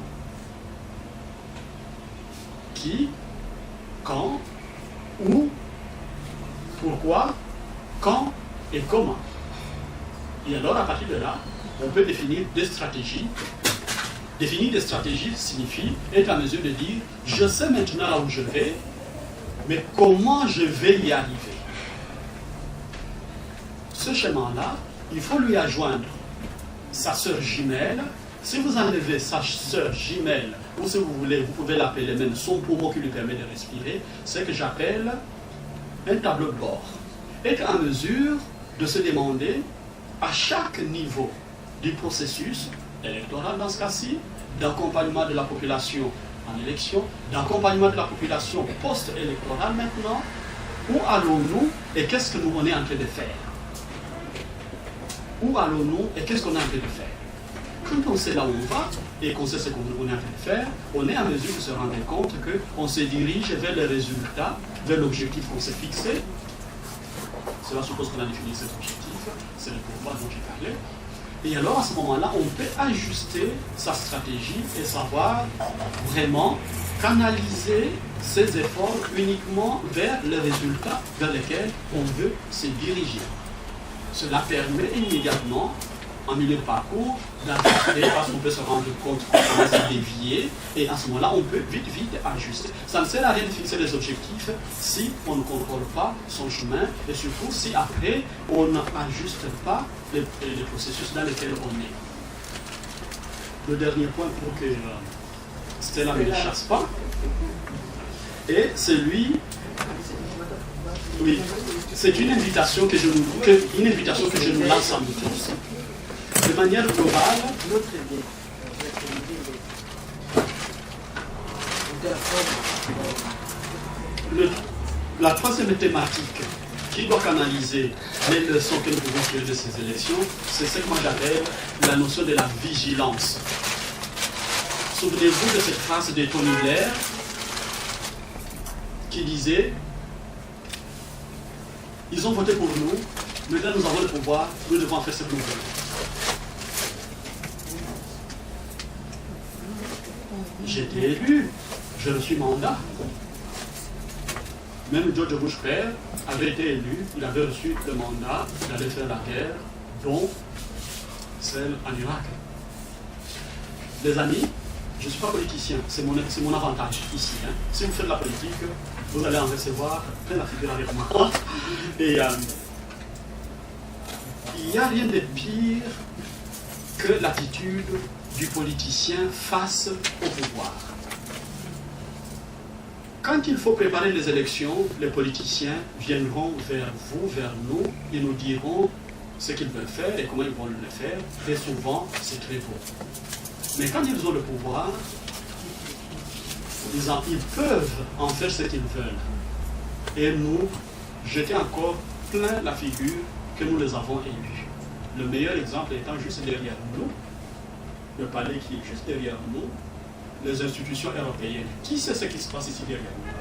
Qui? Quand? Où? Pourquoi? Quand? Et comment? Et alors, à partir de là, on peut définir des stratégies. Définir des stratégies signifie être en mesure de dire « Je sais maintenant là où je vais, mais comment je vais y arriver ?» Ce schéma-là, il faut lui adjoindre sa sœur jumelle. Si vous enlevez sa sœur jumelle, ou si vous voulez, vous pouvez l'appeler même son poumon qui lui permet de respirer, c'est ce que j'appelle un tableau de bord. Être en mesure de se demander à chaque niveau du processus électoral dans ce cas-ci, d'accompagnement de la population en élection, d'accompagnement de la population post-électorale maintenant, où allons-nous et qu'est-ce que nous on est en train de faire? Où allons-nous et qu'est-ce qu'on est en train de faire? Quand on sait là où on va et qu'on sait ce qu'on est en train de faire, on est en mesure de se rendre compte qu'on se dirige vers les résultats, vers l'objectif qu'on s'est fixé. Cela suppose qu'on a défini cet objectif, c'est le pouvoir dont j'ai parlé. Et alors à ce moment-là, on peut ajuster sa stratégie et savoir vraiment canaliser ses efforts uniquement vers les résultats vers lesquels on veut se diriger. Cela permet immédiatement, en milieu de parcours, d'adapter parce qu'on peut se rendre compte qu'on va se dévier et à ce moment-là, on peut vite ajuster. Ça ne sert à rien de fixer des objectifs si on ne contrôle pas son chemin et surtout si après, on n'ajuste pas les processus dans lesquels on est. Le dernier point pour que Stella ne chasse pas, et celui... Oui, c'est une invitation que je nous lance à nous tous. De manière globale, la troisième thématique qui doit canaliser les leçons que nous pouvons tirer de ces élections, c'est ce que moi j'appelle la notion de la vigilance. Souvenez-vous de cette phrase de Tony Blair qui disait « Ils ont voté pour nous, maintenant nous avons le pouvoir, nous devons faire ce que nous voulons. » J'ai été élu, j'ai reçu mandat. Même George Bush père avait été élu, il avait reçu le mandat d'aller faire la guerre, dont celle en Irak. Les amis, je ne suis pas politicien, c'est mon avantage ici. Hein. Si vous faites la politique, vous allez en recevoir plein la figure avec moi. Et il n'y a rien de pire que l'attitude du politicien face au pouvoir. Quand il faut préparer les élections, les politiciens viendront vers vous, vers nous, et nous diront ce qu'ils veulent faire et comment ils vont le faire. Et souvent, c'est très beau. Mais quand ils ont le pouvoir, ils peuvent en faire ce qu'ils veulent. Et nous, jeter encore plein la figure que nous les avons élus. Le meilleur exemple étant juste derrière nous, le palais qui est juste derrière nous, les institutions européennes. Qui sait ce qui se passe ici derrière nous?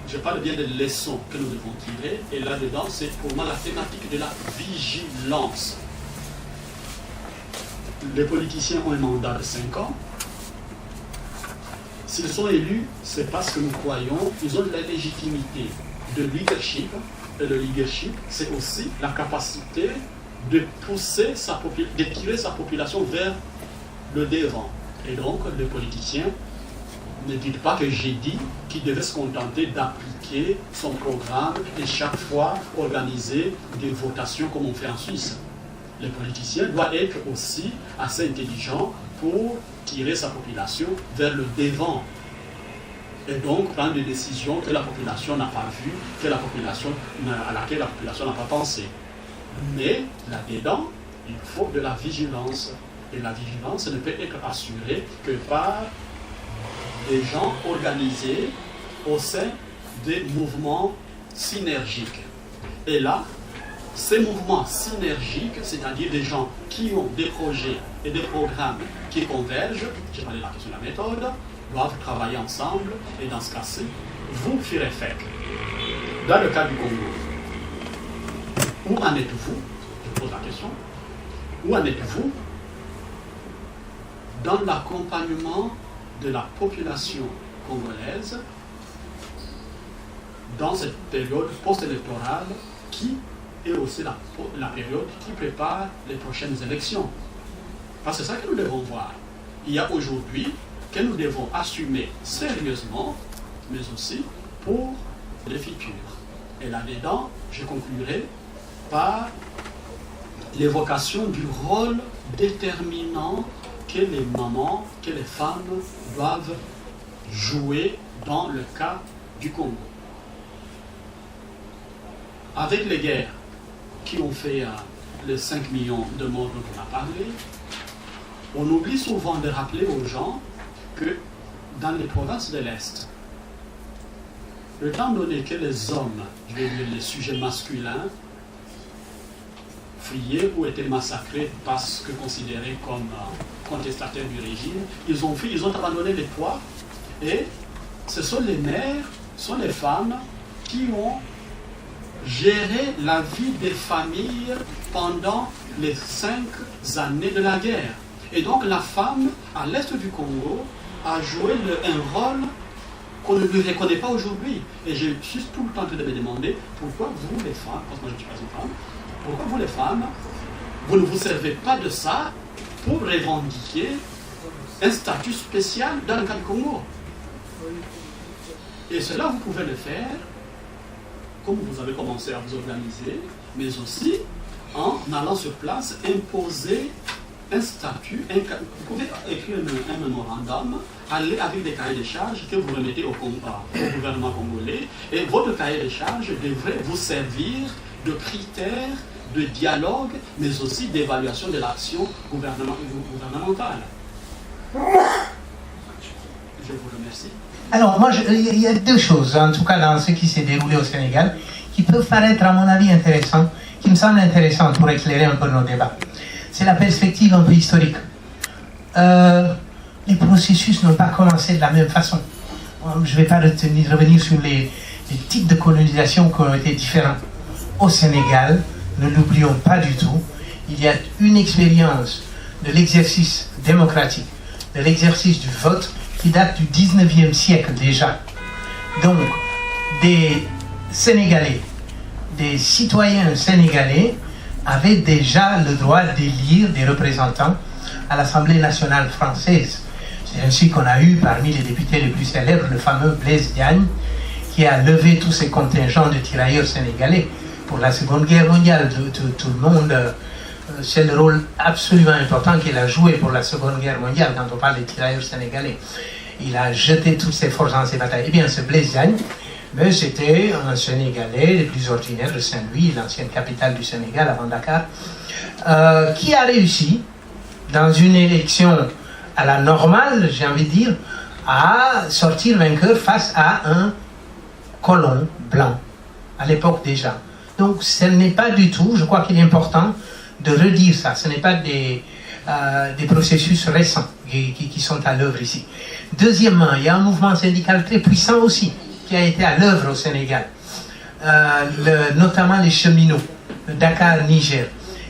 Je parle bien des leçons que nous devons tirer, et là-dedans, c'est pour moi la thématique de la vigilance. Les politiciens ont un mandat de 5 ans. S'ils sont élus, c'est parce que nous croyons qu'ils ont de la légitimité de leadership. Et le leadership, c'est aussi la capacité de pousser de tirer sa population vers le devant. Et donc, les politiciens, ne dites pas que j'ai dit qu'il devait se contenter d'appliquer son programme et chaque fois organiser des votations comme on fait en Suisse. Les politiciens doivent être aussi assez intelligents pour tirer sa population vers le devant. Et donc prendre des décisions que la population n'a pas vues, à laquelle la population n'a pas pensé. Mais là-dedans, il faut de la vigilance. Et la vigilance ne peut être assurée que par des gens organisés au sein des mouvements synergiques. Et là, ces mouvements synergiques, c'est-à-dire des gens qui ont des projets et des programmes qui convergent, j'ai parlé de la question de la méthode, doivent travailler ensemble, et dans ce cas-ci, vous ferez faire. Dans le cas du Congo, où en êtes-vous? Je pose la question. Où en êtes-vous dans l'accompagnement de la population congolaise dans cette période post-électorale qui est aussi la période qui prépare les prochaines élections? Parce que c'est ça que nous devons voir. Il y a aujourd'hui que nous devons assumer sérieusement, mais aussi pour le futur. Et là-dedans, je conclurai par l'évocation du rôle déterminant que les mamans, que les femmes doivent jouer dans le cas du Congo. Avec les guerres qui ont fait les 5 millions de morts dont on a parlé, on oublie souvent de rappeler aux gens que dans les provinces de l'Est, étant donné que les hommes, je vais dire les sujets masculins, fuyaient ou étaient massacrés parce que considérés comme contestataires du régime, ils ont abandonné les poids, et ce sont les mères, ce sont les femmes qui ont géré la vie des familles pendant les 5 années de la guerre. Et donc la femme, à l'est du Congo, a joué un rôle qu'on ne lui reconnaît pas aujourd'hui. Et je suis tout le temps en train de me demander pourquoi vous, les femmes, parce que moi je ne suis pas une femme, pourquoi vous, les femmes, vous ne vous servez pas de ça pour revendiquer un statut spécial dans le cas du Congo? Et cela, vous pouvez le faire comme vous avez commencé à vous organiser, mais aussi en allant sur place, imposer un statut, vous pouvez écrire un mémorandum, aller avec des cahiers de charges que vous remettez au gouvernement congolais, et votre cahier de charges devrait vous servir de critères de dialogue, mais aussi d'évaluation de l'action gouvernementale. Je vous remercie. Alors, moi, il y a deux choses, en tout cas dans ce qui s'est déroulé au Sénégal, qui peuvent paraître, à mon avis, intéressantes, qui me semblent intéressantes pour éclairer un peu nos débats. C'est la perspective un peu historique. Les processus n'ont pas commencé de la même façon. Je ne vais pas revenir sur les types de colonisation qui ont été différents. Au Sénégal, ne l'oublions pas du tout, il y a une expérience de l'exercice démocratique, de l'exercice du vote, qui date du 19e siècle déjà. Donc, des Sénégalais, des citoyens sénégalais avaient déjà le droit d'élire des représentants à l'Assemblée nationale française. C'est ainsi qu'on a eu parmi les députés les plus célèbres le fameux Blaise Diagne, qui a levé tous ces contingents de tirailleurs sénégalais pour la Seconde Guerre mondiale. Tout le monde, c'est le rôle absolument important qu'il a joué pour la Seconde Guerre mondiale quand on parle des tirailleurs sénégalais. Il a jeté toutes ses forces dans ces batailles. Eh bien, ce Blaise Diagne, c'était un Sénégalais le plus ordinaire de Saint-Louis, l'ancienne capitale du Sénégal avant Dakar, qui a réussi, dans une élection à la normale, j'ai envie de dire, à sortir vainqueur face à un colon blanc, à l'époque déjà. Donc ce n'est pas du tout, je crois qu'il est important de redire ça, ce n'est pas des processus récents qui sont à l'œuvre ici. Deuxièmement, il y a un mouvement syndical très puissant aussi, qui a été à l'œuvre au Sénégal, notamment les cheminots, le Dakar, Niger,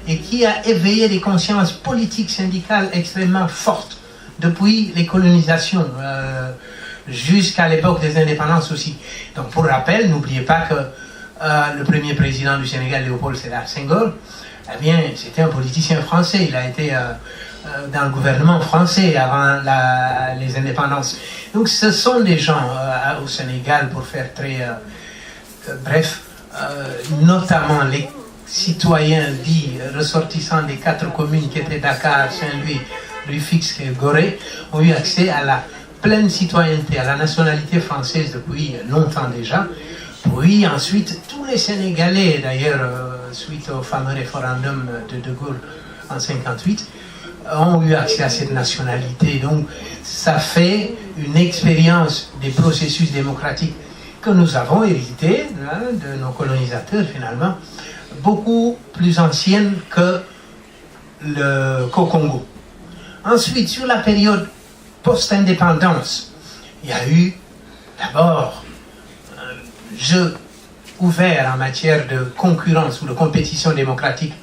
et qui a éveillé des consciences politiques syndicales extrêmement fortes depuis les colonisations jusqu'à l'époque des indépendances aussi. Donc pour rappel, n'oubliez pas que le premier président du Sénégal, Léopold Sédar Senghor, eh bien, c'était un politicien français. Il a été dans le gouvernement français avant les indépendances. Donc ce sont des gens au Sénégal, pour faire très bref, notamment les citoyens dits ressortissants des 4 communes qui étaient Dakar, Saint-Louis, Rufisque et Gorée, ont eu accès à la pleine citoyenneté, à la nationalité française depuis longtemps déjà. Puis ensuite, tous les Sénégalais, d'ailleurs, suite au fameux référendum de Gaulle en 1958, ont eu accès à cette nationalité. Donc, ça fait une expérience des processus démocratiques que nous avons hérité de nos colonisateurs, finalement, beaucoup plus ancienne qu'au Congo. Ensuite, sur la période post-indépendance, il y a eu d'abord un jeu ouvert en matière de concurrence ou de compétition démocratique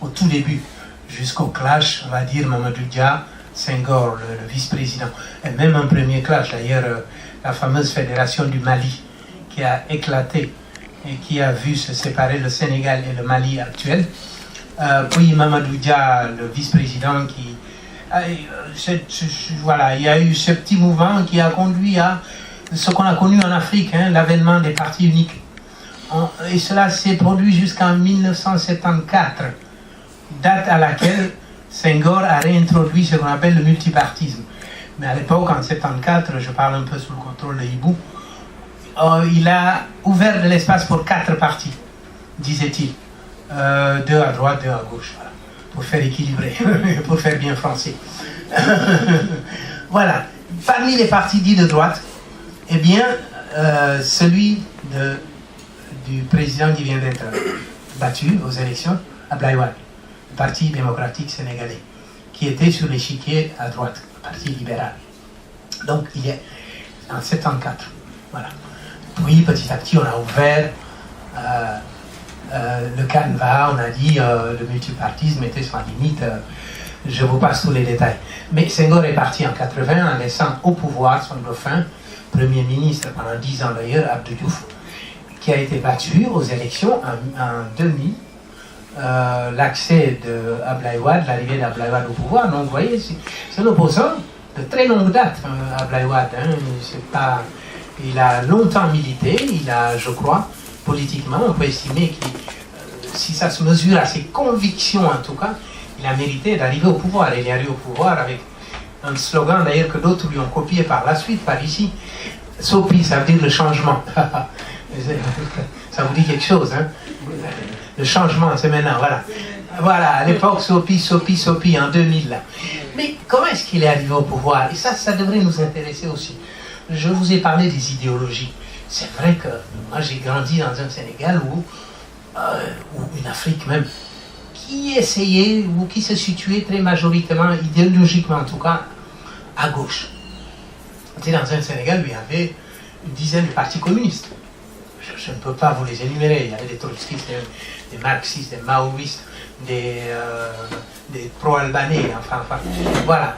au tout début, jusqu'au clash, on va dire, Mamadou Dia, Senghor, le vice-président, et même un premier clash, d'ailleurs, la fameuse fédération du Mali, qui a éclaté et qui a vu se séparer le Sénégal et le Mali actuel. Puis Mamadou Dia, le vice-président, qui... voilà, il y a eu ce petit mouvement qui a conduit à ce qu'on a connu en Afrique, l'avènement des partis uniques. Et cela s'est produit jusqu'en 1974, date à laquelle Senghor a réintroduit ce qu'on appelle le multipartisme. Mais à l'époque, en 1974, je parle un peu sous le contrôle de Hibou, il a ouvert de l'espace pour 4 partis, disait-il. 2 à droite, 2 à gauche, voilà, pour faire équilibrer, pour faire bien français. Voilà. Parmi les partis dits de droite, eh bien, celui du président qui vient d'être battu aux élections, Abdoulaye Wade, le Parti démocratique sénégalais, qui était sur l'échiquier à droite, le Parti libéral. Donc, il est en 1974. Voilà. Puis, petit à petit, on a ouvert le canevas, on a dit le multipartisme était sans limite. Je vous passe tous les détails. Mais Senghor est parti en 80 en laissant au pouvoir son dauphin, Premier ministre pendant 10 ans d'ailleurs, Abdou Diouf, qui a été battu aux élections en 2000. L'accès de Abdoulaye Wade, l'arrivée d'Abdoulaye Wade au pouvoir, donc vous voyez, c'est un opposant de très longue date, Abdoulaye Wade. Il a longtemps milité, il a, je crois, politiquement, on peut estimer que si ça se mesure à ses convictions en tout cas, il a mérité d'arriver au pouvoir. Il est arrivé au pouvoir avec un slogan d'ailleurs que d'autres lui ont copié par la suite, par ici. Sopi, ça veut dire le changement. Ça vous dit quelque chose, hein? Le changement, c'est maintenant, voilà. Voilà, à l'époque, Sopi, en 2000, là. Mais comment est-ce qu'il est arrivé au pouvoir? Et ça devrait nous intéresser aussi. je vous ai parlé des idéologies. C'est vrai que moi j'ai grandi dans un Sénégal ou une Afrique même, qui essayait ou qui se situait très majoritairement, idéologiquement en tout cas, à gauche. J'étais dans un Sénégal où il y avait une dizaine de partis communistes. Je ne peux pas vous les énumérer. Il y avait des trotskistes, des marxistes, des maoïstes, des pro-albanais, enfin voilà.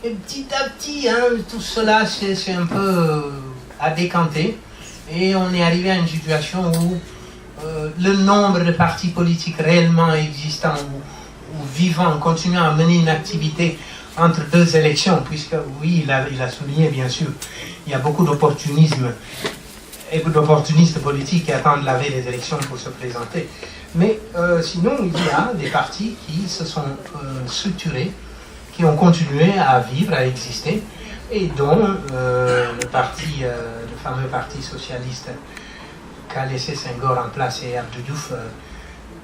Et petit à petit, tout cela c'est un peu à décanter. Et on est arrivé à une situation où le nombre de partis politiques réellement existants ou vivants, continuant à mener une activité entre deux élections, puisque oui, il a souligné bien sûr, il y a beaucoup d'opportunisme et d'opportunistes politiques qui attendent la veille des élections pour se présenter. Mais sinon, il y a des partis qui se sont structurés, qui ont continué à vivre, à exister, et dont le fameux parti socialiste qu'a laissé Senghor en place et Abdou Diouf,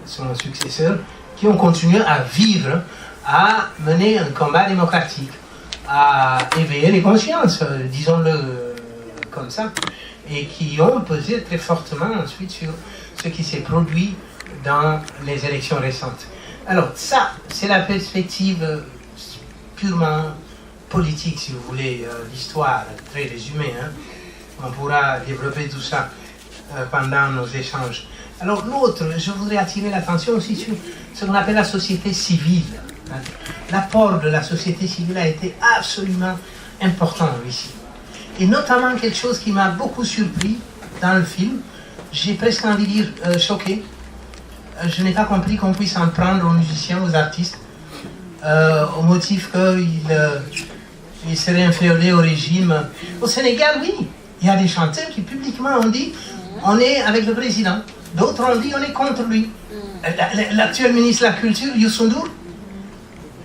son successeur, qui ont continué à vivre, à mener un combat démocratique, à éveiller les consciences, disons-le comme ça, et qui ont pesé très fortement ensuite sur ce qui s'est produit dans les élections récentes. Alors ça, c'est la perspective purement politique, si vous voulez, l'histoire très résumée. On pourra développer tout ça pendant nos échanges. Alors l'autre, je voudrais attirer l'attention aussi sur ce qu'on appelle la société civile. L'apport de la société civile a été absolument important ici. Et notamment quelque chose qui m'a beaucoup surpris dans le film, j'ai presque envie de dire choqué. Je n'ai pas compris qu'on puisse en prendre aux musiciens, aux artistes, au motif qu'ils seraient inféodés au régime. Au Sénégal, oui, il y a des chanteurs qui publiquement ont dit on est avec le président. D'autres ont dit on est contre lui. L'actuel ministre de la Culture, Youssou N'Dour,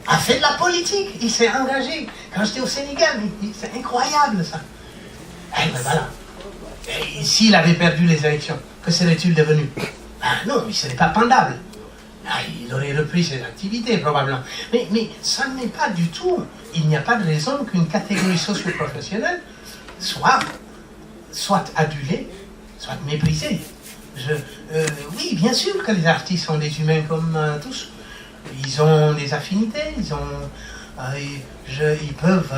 a fait de la politique. Il s'est engagé. Quand j'étais au Sénégal, c'est incroyable ça. Et ben voilà. Et s'il avait perdu les élections, que serait-il devenu? Non, il ne serait pas pendable. Il aurait repris ses activités probablement. Mais ça n'est pas du tout. Il n'y a pas de raison qu'une catégorie socio-professionnelle soit adulée, soit méprisée. Oui, bien sûr que les artistes sont des humains comme tous. Ils ont des affinités, ils peuvent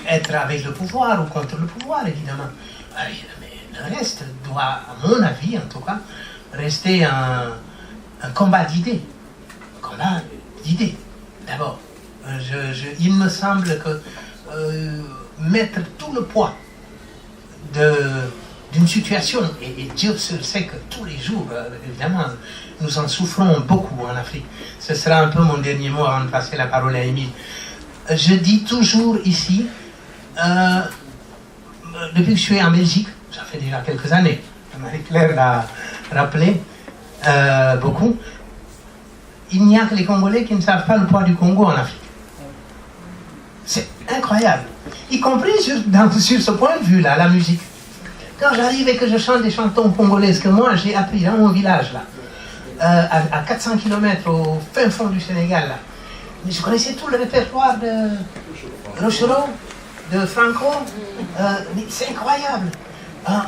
être avec le pouvoir ou contre le pouvoir, évidemment. Mais le reste doit, à mon avis en tout cas, rester un combat d'idées. Un combat d'idées, d'abord. Il me semble que mettre tout le poids d'une situation, et Dieu seul sait que tous les jours, évidemment, nous en souffrons beaucoup en Afrique. Ce sera un peu mon dernier mot avant de passer la parole à Émile. Je dis toujours ici, depuis que je suis en Belgique, ça fait déjà quelques années, Marie-Claire l'a rappelé beaucoup, il n'y a que les Congolais qui ne savent pas le poids du Congo en Afrique. C'est incroyable. Y compris sur ce point de vue-là, la musique. Quand j'arrive et que je chante des chantons congolaises que moi j'ai appris dans mon village, là, à 400 km au fin fond du Sénégal, là, mais je connaissais tout le répertoire de Rochereau, de Franco, mais c'est incroyable.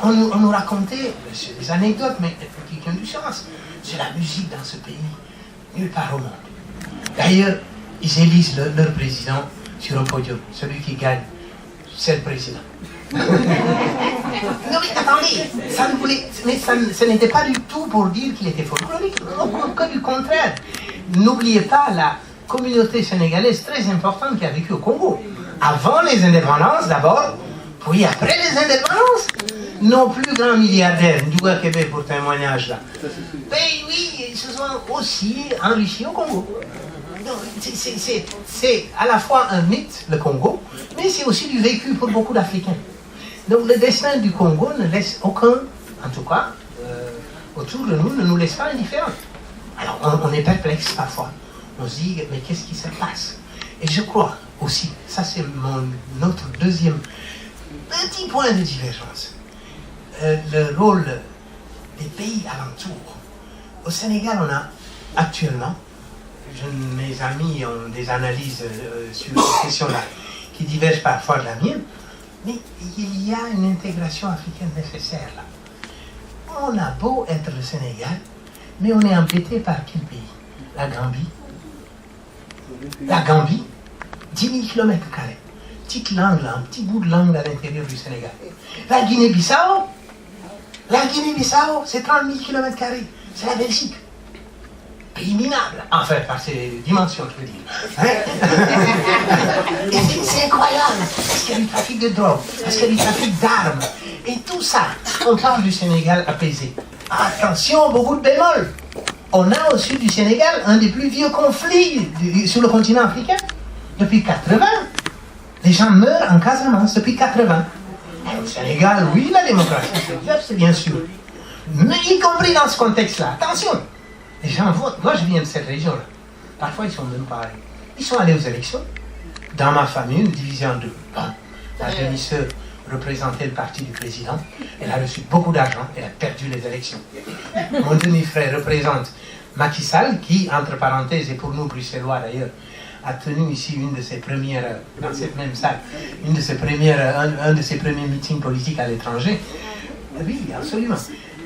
On nous racontait, c'est des anecdotes, mais qui ont du sens. C'est la musique dans ce pays, nulle part au monde. D'ailleurs, ils élisent leur président sur un podium. Celui qui gagne, c'est le président. Non mais attendez, ce n'était pas du tout pour dire qu'il était folklorique, que du contraire. N'oubliez pas la communauté sénégalaise très importante qui a vécu au Congo. Avant les indépendances d'abord, puis après les indépendances. Nos plus grands milliardaires, Ndouga Kébé pour témoignage là, ben oui, ils se sont aussi enrichis au Congo. C'est à la fois un mythe, le Congo, mais c'est aussi du vécu pour beaucoup d'Africains. Donc le destin du Congo ne laisse aucun, en tout cas, autour de nous, ne nous laisse pas indifférents. Alors on est perplexe parfois. On se dit, mais qu'est-ce qui se passe? Et je crois aussi, ça c'est notre deuxième petit point de divergence, le rôle des pays alentours. Au Sénégal, on a actuellement, mes amis ont des analyses sur cette question-là qui divergent parfois de la mienne, Mais il y a une intégration africaine nécessaire là. On a beau être le Sénégal, mais on est embêté par quel pays? La Gambie. La Gambie, 10 000 km². Petite langue là, un petit bout de langue à l'intérieur du Sénégal. La Guinée-Bissau, c'est 30 000 km². C'est la Belgique. Pays minable, enfin par ses dimensions, je veux dire. Et c'est incroyable, parce qu'il y a du trafic de drogue, parce qu'il y a du trafic d'armes. Et tout ça, on parle du Sénégal apaisé. Attention, beaucoup de bémols. On a au sud du Sénégal un des plus vieux conflits sur le continent africain. Depuis 80. Les gens meurent en Casamance depuis 80. Au Sénégal, oui, la démocratie, c'est bien sûr. Mais y compris dans ce contexte-là, attention. Les gens votent. Moi, je viens de cette région-là. Parfois, ils sont même pareils. Ils sont allés aux élections. Dans ma famille, une division en deux. Bon, ma demi-sœur représentait le parti du président. Elle a reçu beaucoup d'argent. Elle a perdu les élections. Mon demi-frère représente Macky Sall, qui, entre parenthèses, et pour nous, bruxellois d'ailleurs, a tenu ici une de ses premières, dans cette même salle, un de ses premiers meetings politiques à l'étranger. Oui, absolument.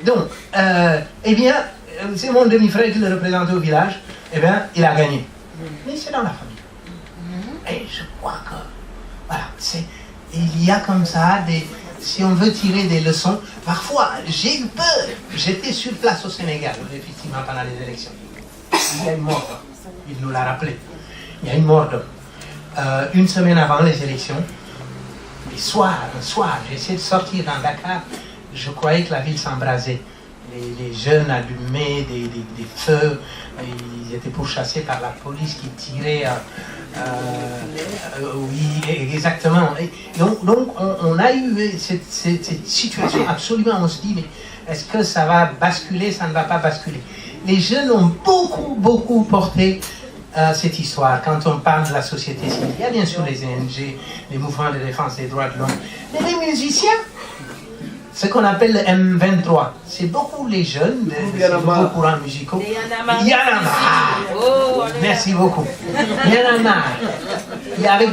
Donc, eh bien, c'est mon demi-frère qui le représentait au village, eh bien, il a gagné. Mais c'est dans la famille. Et je crois que, voilà, il y a comme ça si on veut tirer des leçons, parfois, j'ai eu peur. J'étais sur place au Sénégal, effectivement, pendant les élections. Il y a une mort, il nous l'a rappelé. Il y a une mort une semaine avant les élections. Et un soir, j'ai essayé de sortir dans Dakar, je croyais que la ville s'embrasait. Les jeunes allumaient des feux, ils étaient pourchassés par la police qui tirait. Oui, exactement. Et donc on a eu cette situation absolument, on se dit, mais est-ce que ça va basculer, ça ne va pas basculer? Les jeunes ont beaucoup porté cette histoire. Quand on parle de la société civile, il y a bien sûr les ONG, les mouvements de défense des droits de l'homme, mais les musiciens, ce qu'on appelle le M23, c'est beaucoup les jeunes de ces nouveaux courants musicaux. Il y en a marre. Merci beaucoup. Il y en a marre. Avec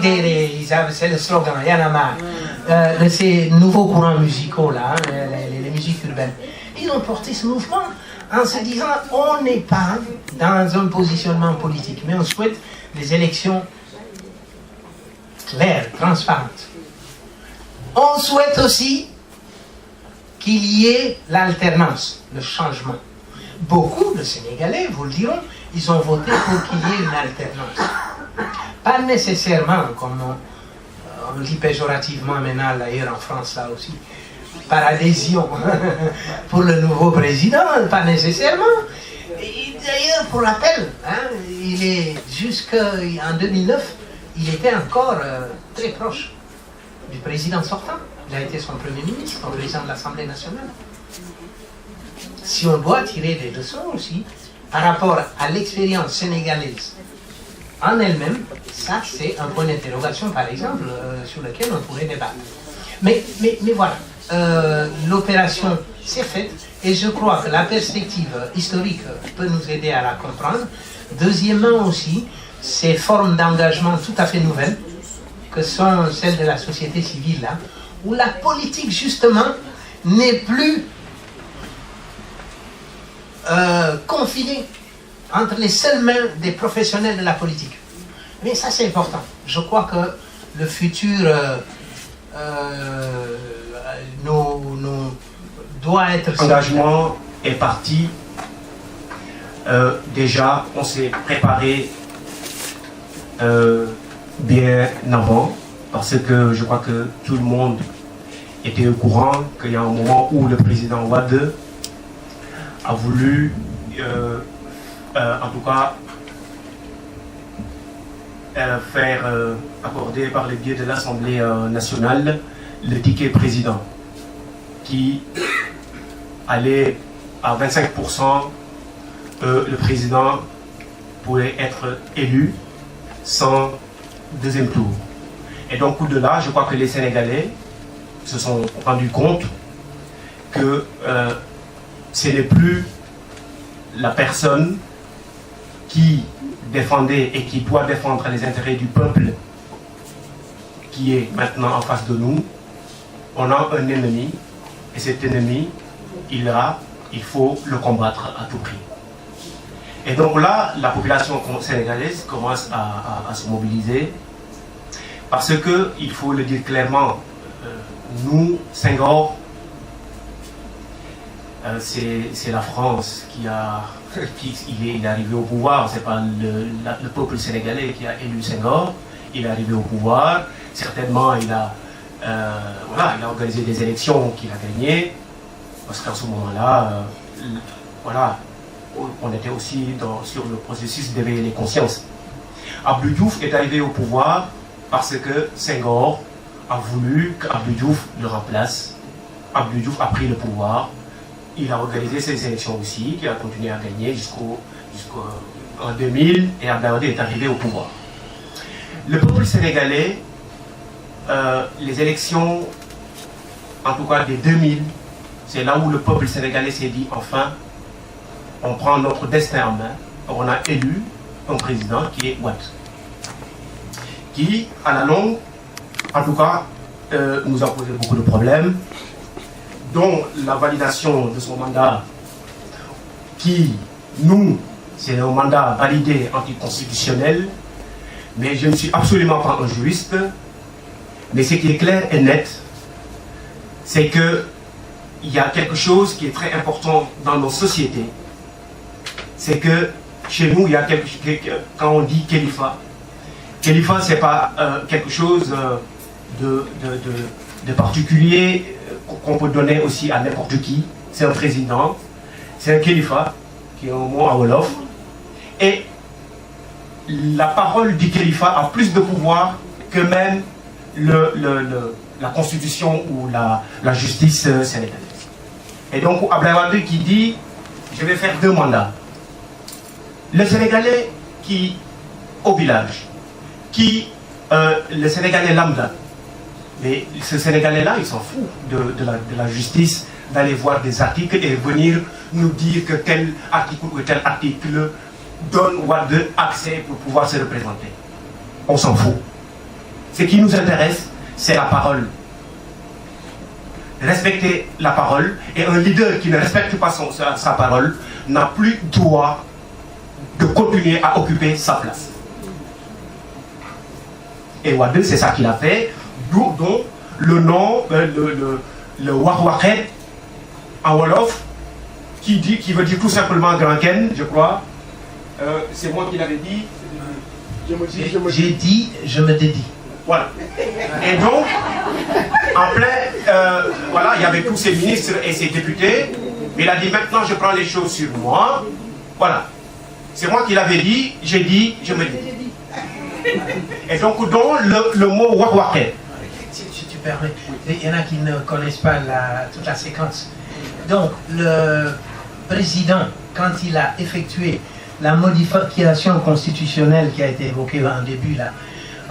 c'est le slogan, il y en a marre. De ces nouveaux courants musicaux là, les musiques urbaines. Ils ont porté ce mouvement en se disant, on n'est pas dans un positionnement politique, mais on souhaite des élections claires, transparentes. On souhaite aussi qu'il y ait l'alternance, le changement. Beaucoup de Sénégalais, vous le diront, ils ont voté pour qu'il y ait une alternance. Pas nécessairement, comme on dit péjorativement maintenant d'ailleurs en France là aussi, par adhésion pour le nouveau président, pas nécessairement. Et d'ailleurs, pour rappel, il est jusqu'en 2009, il était encore très proche du président sortant. Il a été son premier ministre, son président de l'Assemblée nationale. Si on doit tirer des leçons aussi, par rapport à l'expérience sénégalaise en elle-même, ça c'est un point d'interrogation, par exemple, sur lequel on pourrait débattre. Mais voilà, l'opération s'est faite, et je crois que la perspective historique peut nous aider à la comprendre. Deuxièmement aussi, ces formes d'engagement tout à fait nouvelles, que sont celles de la société civile, là, où la politique, justement, n'est plus confinée entre les seules mains des professionnels de la politique. Mais ça, c'est important. Je crois que le futur doit être... L'engagement est parti. Déjà, on s'est préparé bien avant, parce que je crois que tout le monde était au courant qu'il y a un moment où le président Wade a voulu, en tout cas, faire accorder par le biais de l'Assemblée nationale le ticket président, qui allait à 25%, le président pouvait être élu sans deuxième tour. Et donc au-delà, je crois que les Sénégalais se sont rendus compte que ce n'est plus la personne qui défendait et qui doit défendre les intérêts du peuple qui est maintenant en face de nous, on a un ennemi, et cet ennemi, il faut le combattre à tout prix. Et donc là, la population sénégalaise commence à se mobiliser, parce que, il faut le dire clairement, nous, Senghor, c'est la France il est arrivé au pouvoir, c'est pas le peuple sénégalais qui a élu Senghor, il est arrivé au pouvoir, certainement il a organisé des élections qu'il a gagnées, parce qu'à ce moment-là, on était aussi sur le processus d'éveiller les consciences. Abdou Diouf est arrivé au pouvoir parce que Senghor a voulu qu'Abdou Diouf le remplace. Abdou Diouf a pris le pouvoir. Il a organisé ses élections aussi, qui a continué à gagner jusqu'en 2000, et Abdoulaye est arrivé au pouvoir. Le peuple sénégalais, les élections, en tout cas des 2000, c'est là où le peuple sénégalais s'est dit, enfin, on prend notre destin en main. On a élu un président qui est Wade, qui, à la longue, en tout cas, nous a posé beaucoup de problèmes, dont la validation de son mandat, qui, nous, c'est un mandat validé anticonstitutionnel, mais je ne suis absolument pas un juriste, mais ce qui est clair et net, c'est qu'il y a quelque chose qui est très important dans nos sociétés, c'est que chez nous, il y a quand on dit Khalifa, Khalifa, ce n'est pas quelque chose de particulier qu'on peut donner aussi à n'importe qui. C'est un président, c'est un Khalifa, qui est un mot à Wolof. Et la parole du Khalifa a plus de pouvoir que même la constitution ou la justice sénégalaise. Et donc, Abdoulaye Wade qui dit, je vais faire 2 mandats. Le Sénégalais qui, au village, le Sénégalais lambda, mais ce Sénégalais-là, il s'en fout de la justice, d'aller voir des articles et venir nous dire que tel article ou tel article donne Wade accès pour pouvoir se représenter. On s'en fout. Ce qui nous intéresse, c'est la parole. Respecter la parole, et un leader qui ne respecte pas sa parole n'a plus droit de continuer à occuper sa place. Et Wade, c'est ça qu'il a fait, dont le nom, le Wahwaket en Wolof, qui veut dire tout simplement Grand Ken, je crois. C'est moi qui l'avais dit. J'ai dit, je me dédie. Voilà. Et donc, en plein, voilà, il y avait tous ces ministres et ces députés, mais il a dit maintenant je prends les choses sur moi. Voilà. C'est moi qui l'avais dit, j'ai dit, je me dédie. Et donc, dans le mot Wahwaket. Si tu permets, il y en a qui ne connaissent pas toute la séquence. Donc, le président, quand il a effectué la modification constitutionnelle qui a été évoquée en début, là,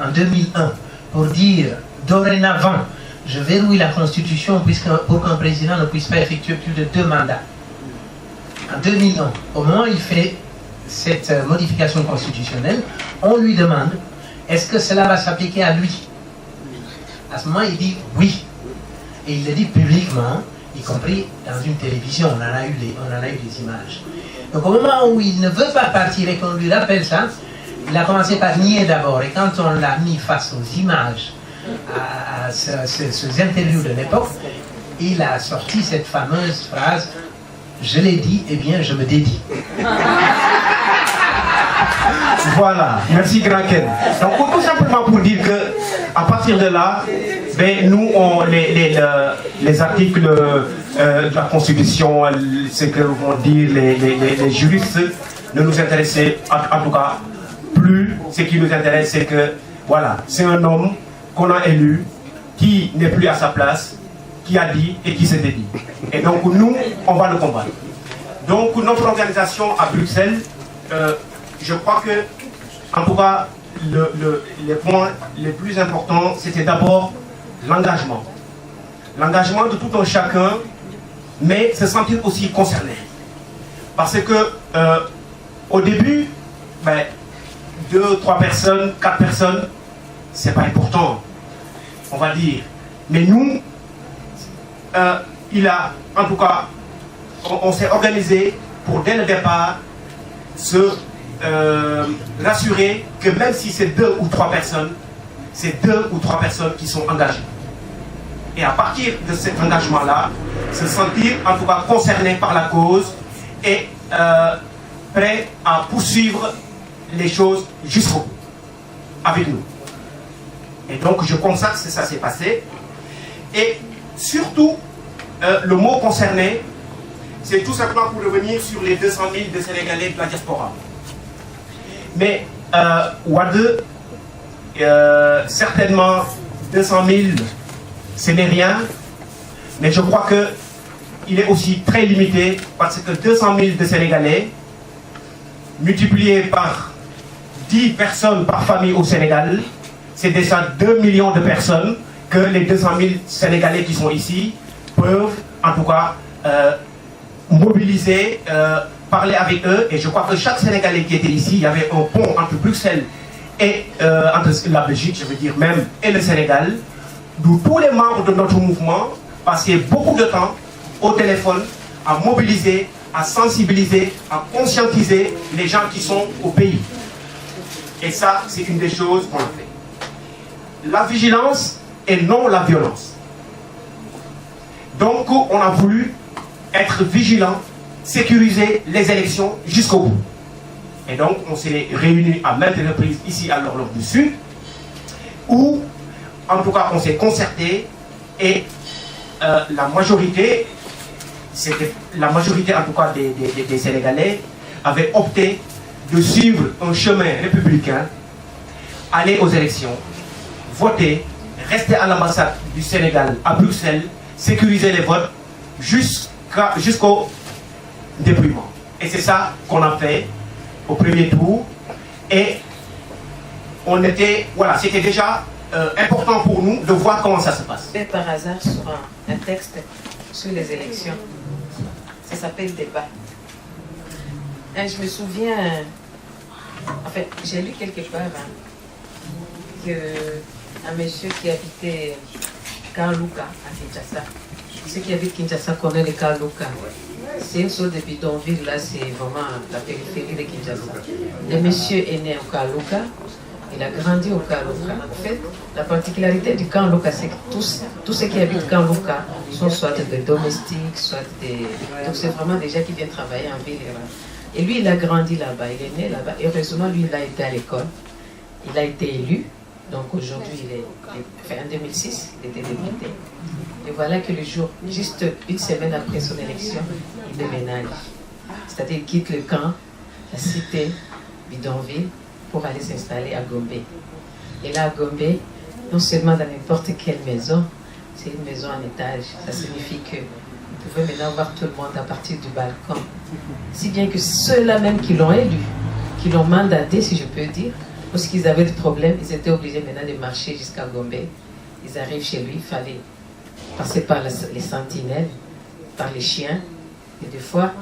en 2001, pour dire, dorénavant, je verrouille la Constitution pour qu'un président ne puisse pas effectuer plus de 2 mandats. En 2001, au moment où il fait cette modification constitutionnelle, on lui demande, est-ce que cela va s'appliquer à lui? À ce moment, il dit oui. Et il le dit publiquement, y compris dans une télévision, on en a eu des images. Donc au moment où il ne veut pas partir et qu'on lui rappelle ça, il a commencé par nier d'abord. Et quand on l'a mis face aux images, à ces interviews de l'époque, il a sorti cette fameuse phrase, je l'ai dit, eh bien je me dédie. Voilà, merci Grand Ken. Donc tout simplement pour dire que à partir de là, ben, nous, les articles de la Constitution, ce que vont dire les juristes, ne nous intéressaient en tout cas plus. Ce qui nous intéresse, c'est que voilà, c'est un homme qu'on a élu, qui n'est plus à sa place, qui a dit et qui s'est dédié. Et donc nous, on va le combattre. Donc notre organisation à Bruxelles, je crois que, en tout cas, les points les plus importants, c'était d'abord l'engagement. L'engagement de tout un chacun, mais se sentir aussi concerné. Parce que, au début, ben, 2, 3 personnes, 4 personnes, c'est pas important, on va dire. Mais nous, il a, en tout cas, on s'est organisé pour dès le départ se rassurer que même si c'est 2 ou 3 personnes, c'est 2 ou 3 personnes qui sont engagées. Et à partir de cet engagement-là, se sentir en tout cas concerné par la cause et prêt à poursuivre les choses jusqu'au bout avec nous. Et donc je constate que ça s'est passé. Et surtout, le mot concerné, c'est tout simplement pour revenir sur les 200 000 de Sénégalais de la diaspora. Mais Wade, certainement 200 000, ce n'est rien, mais je crois qu'il est aussi très limité parce que 200 000 de Sénégalais, multipliés par 10 personnes par famille au Sénégal, c'est déjà 2 millions de personnes que les 200 000 Sénégalais qui sont ici peuvent en tout cas mobiliser, parler avec eux. Et je crois que chaque Sénégalais qui était ici, il y avait un pont entre Bruxelles et entre la Belgique, je veux dire même, et le Sénégal, d'où tous les membres de notre mouvement passaient beaucoup de temps au téléphone à mobiliser, à sensibiliser, à conscientiser les gens qui sont au pays. Et ça, c'est une des choses qu'on a fait. La vigilance et non la violence. Donc, on a voulu être vigilant, sécuriser les élections jusqu'au bout. Et donc, on s'est réunis à maintes reprises ici à l'Horloge du Sud, où, en tout cas, on s'est concerté et la majorité en tout cas des Sénégalais avaient opté de suivre un chemin républicain, aller aux élections, voter, rester à l'ambassade du Sénégal à Bruxelles, sécuriser les votes jusqu'au dépouillement. Et c'est ça qu'on a fait au premier tour. Et on était, voilà, c'était déjà important pour nous de voir comment ça se passe. Et par hasard sur un texte sur les élections. Ça s'appelle Débat. Et je me souviens, en fait, j'ai lu quelque part qu'un monsieur qui habitait Kaluka à Kinshasa, ceux qui habitent Kinshasa connaissent les Kaluka. C'est une sorte de bidonville, là, c'est vraiment la périphérie de Kinshasa. Le monsieur est né au Kaluka, il a grandi au Kaluka. En fait, la particularité du Kaluka, c'est que tous ceux qui habitent Kaluka sont soit des domestiques, soit des... Donc c'est vraiment des gens qui viennent travailler en ville. Et lui, il a grandi là-bas, il est né là-bas. Et heureusement, lui, il a été à l'école. Il a été élu. Donc aujourd'hui, en 2006, il était député. Et voilà que le jour, juste une semaine après son élection, il déménage. C'est-à-dire qu'il quitte le camp, la cité, bidonville, pour aller s'installer à Gombe. Et là, à Gombe, non seulement dans n'importe quelle maison, c'est une maison en étage. Ça signifie que vous pouvez maintenant voir tout le monde à partir du balcon. Si bien que ceux-là même qui l'ont élu, qui l'ont mandaté, si je peux dire, parce qu'ils avaient des problèmes, ils étaient obligés maintenant de marcher jusqu'à Gombe. Ils arrivent chez lui, il fallait passer par les sentinelles, par les chiens. Et des fois,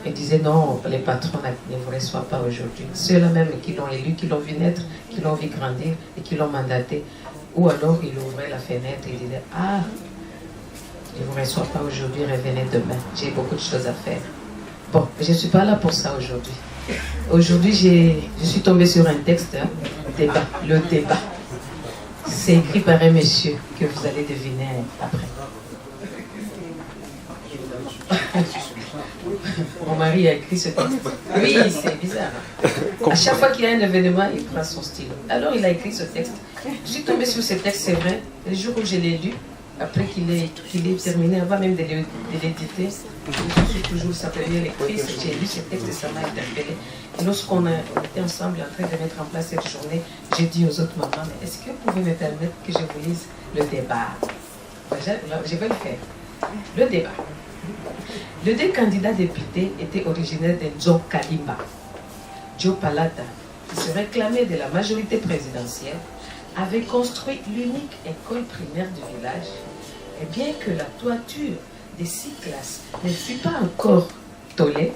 ils disaient non, les patrons ne vous reçoivent pas aujourd'hui. Ceux-là même qui l'ont élu, qui l'ont vu naître, qui l'ont vu grandir et qui l'ont mandaté. Ou alors il ouvrait la fenêtre et il disait ah, je ne vous reçois pas aujourd'hui, revenez demain. J'ai beaucoup de choses à faire. Bon, je ne suis pas là pour ça aujourd'hui. Aujourd'hui, je suis tombée sur un texte, débat, le débat. C'est écrit par un monsieur que vous allez deviner après. Mon mari a écrit ce texte. Oui, c'est bizarre. À chaque fois qu'il y a un événement, il prend son stylo. Alors il a écrit ce texte. Je suis tombée sur ce texte, c'est vrai. Le jour où je l'ai lu, après qu'il ait terminé, avant même de l'éditer, je suis toujours sa première lectrice. J'ai lu ce texte et ça m'a interpellée. Et lorsqu'on était ensemble en train de mettre en place cette journée, j'ai dit aux autres mamans, mais est-ce que vous pouvez me permettre que je vous lise le débat? Je vais le faire. Le débat. Les deux candidats députés étaient originaires de Nzo Kalimba. Joe Palata, qui se réclamait de la majorité présidentielle, avait construit l'unique école primaire du village. Et bien que la toiture des 6 classes ne fût pas encore tollée,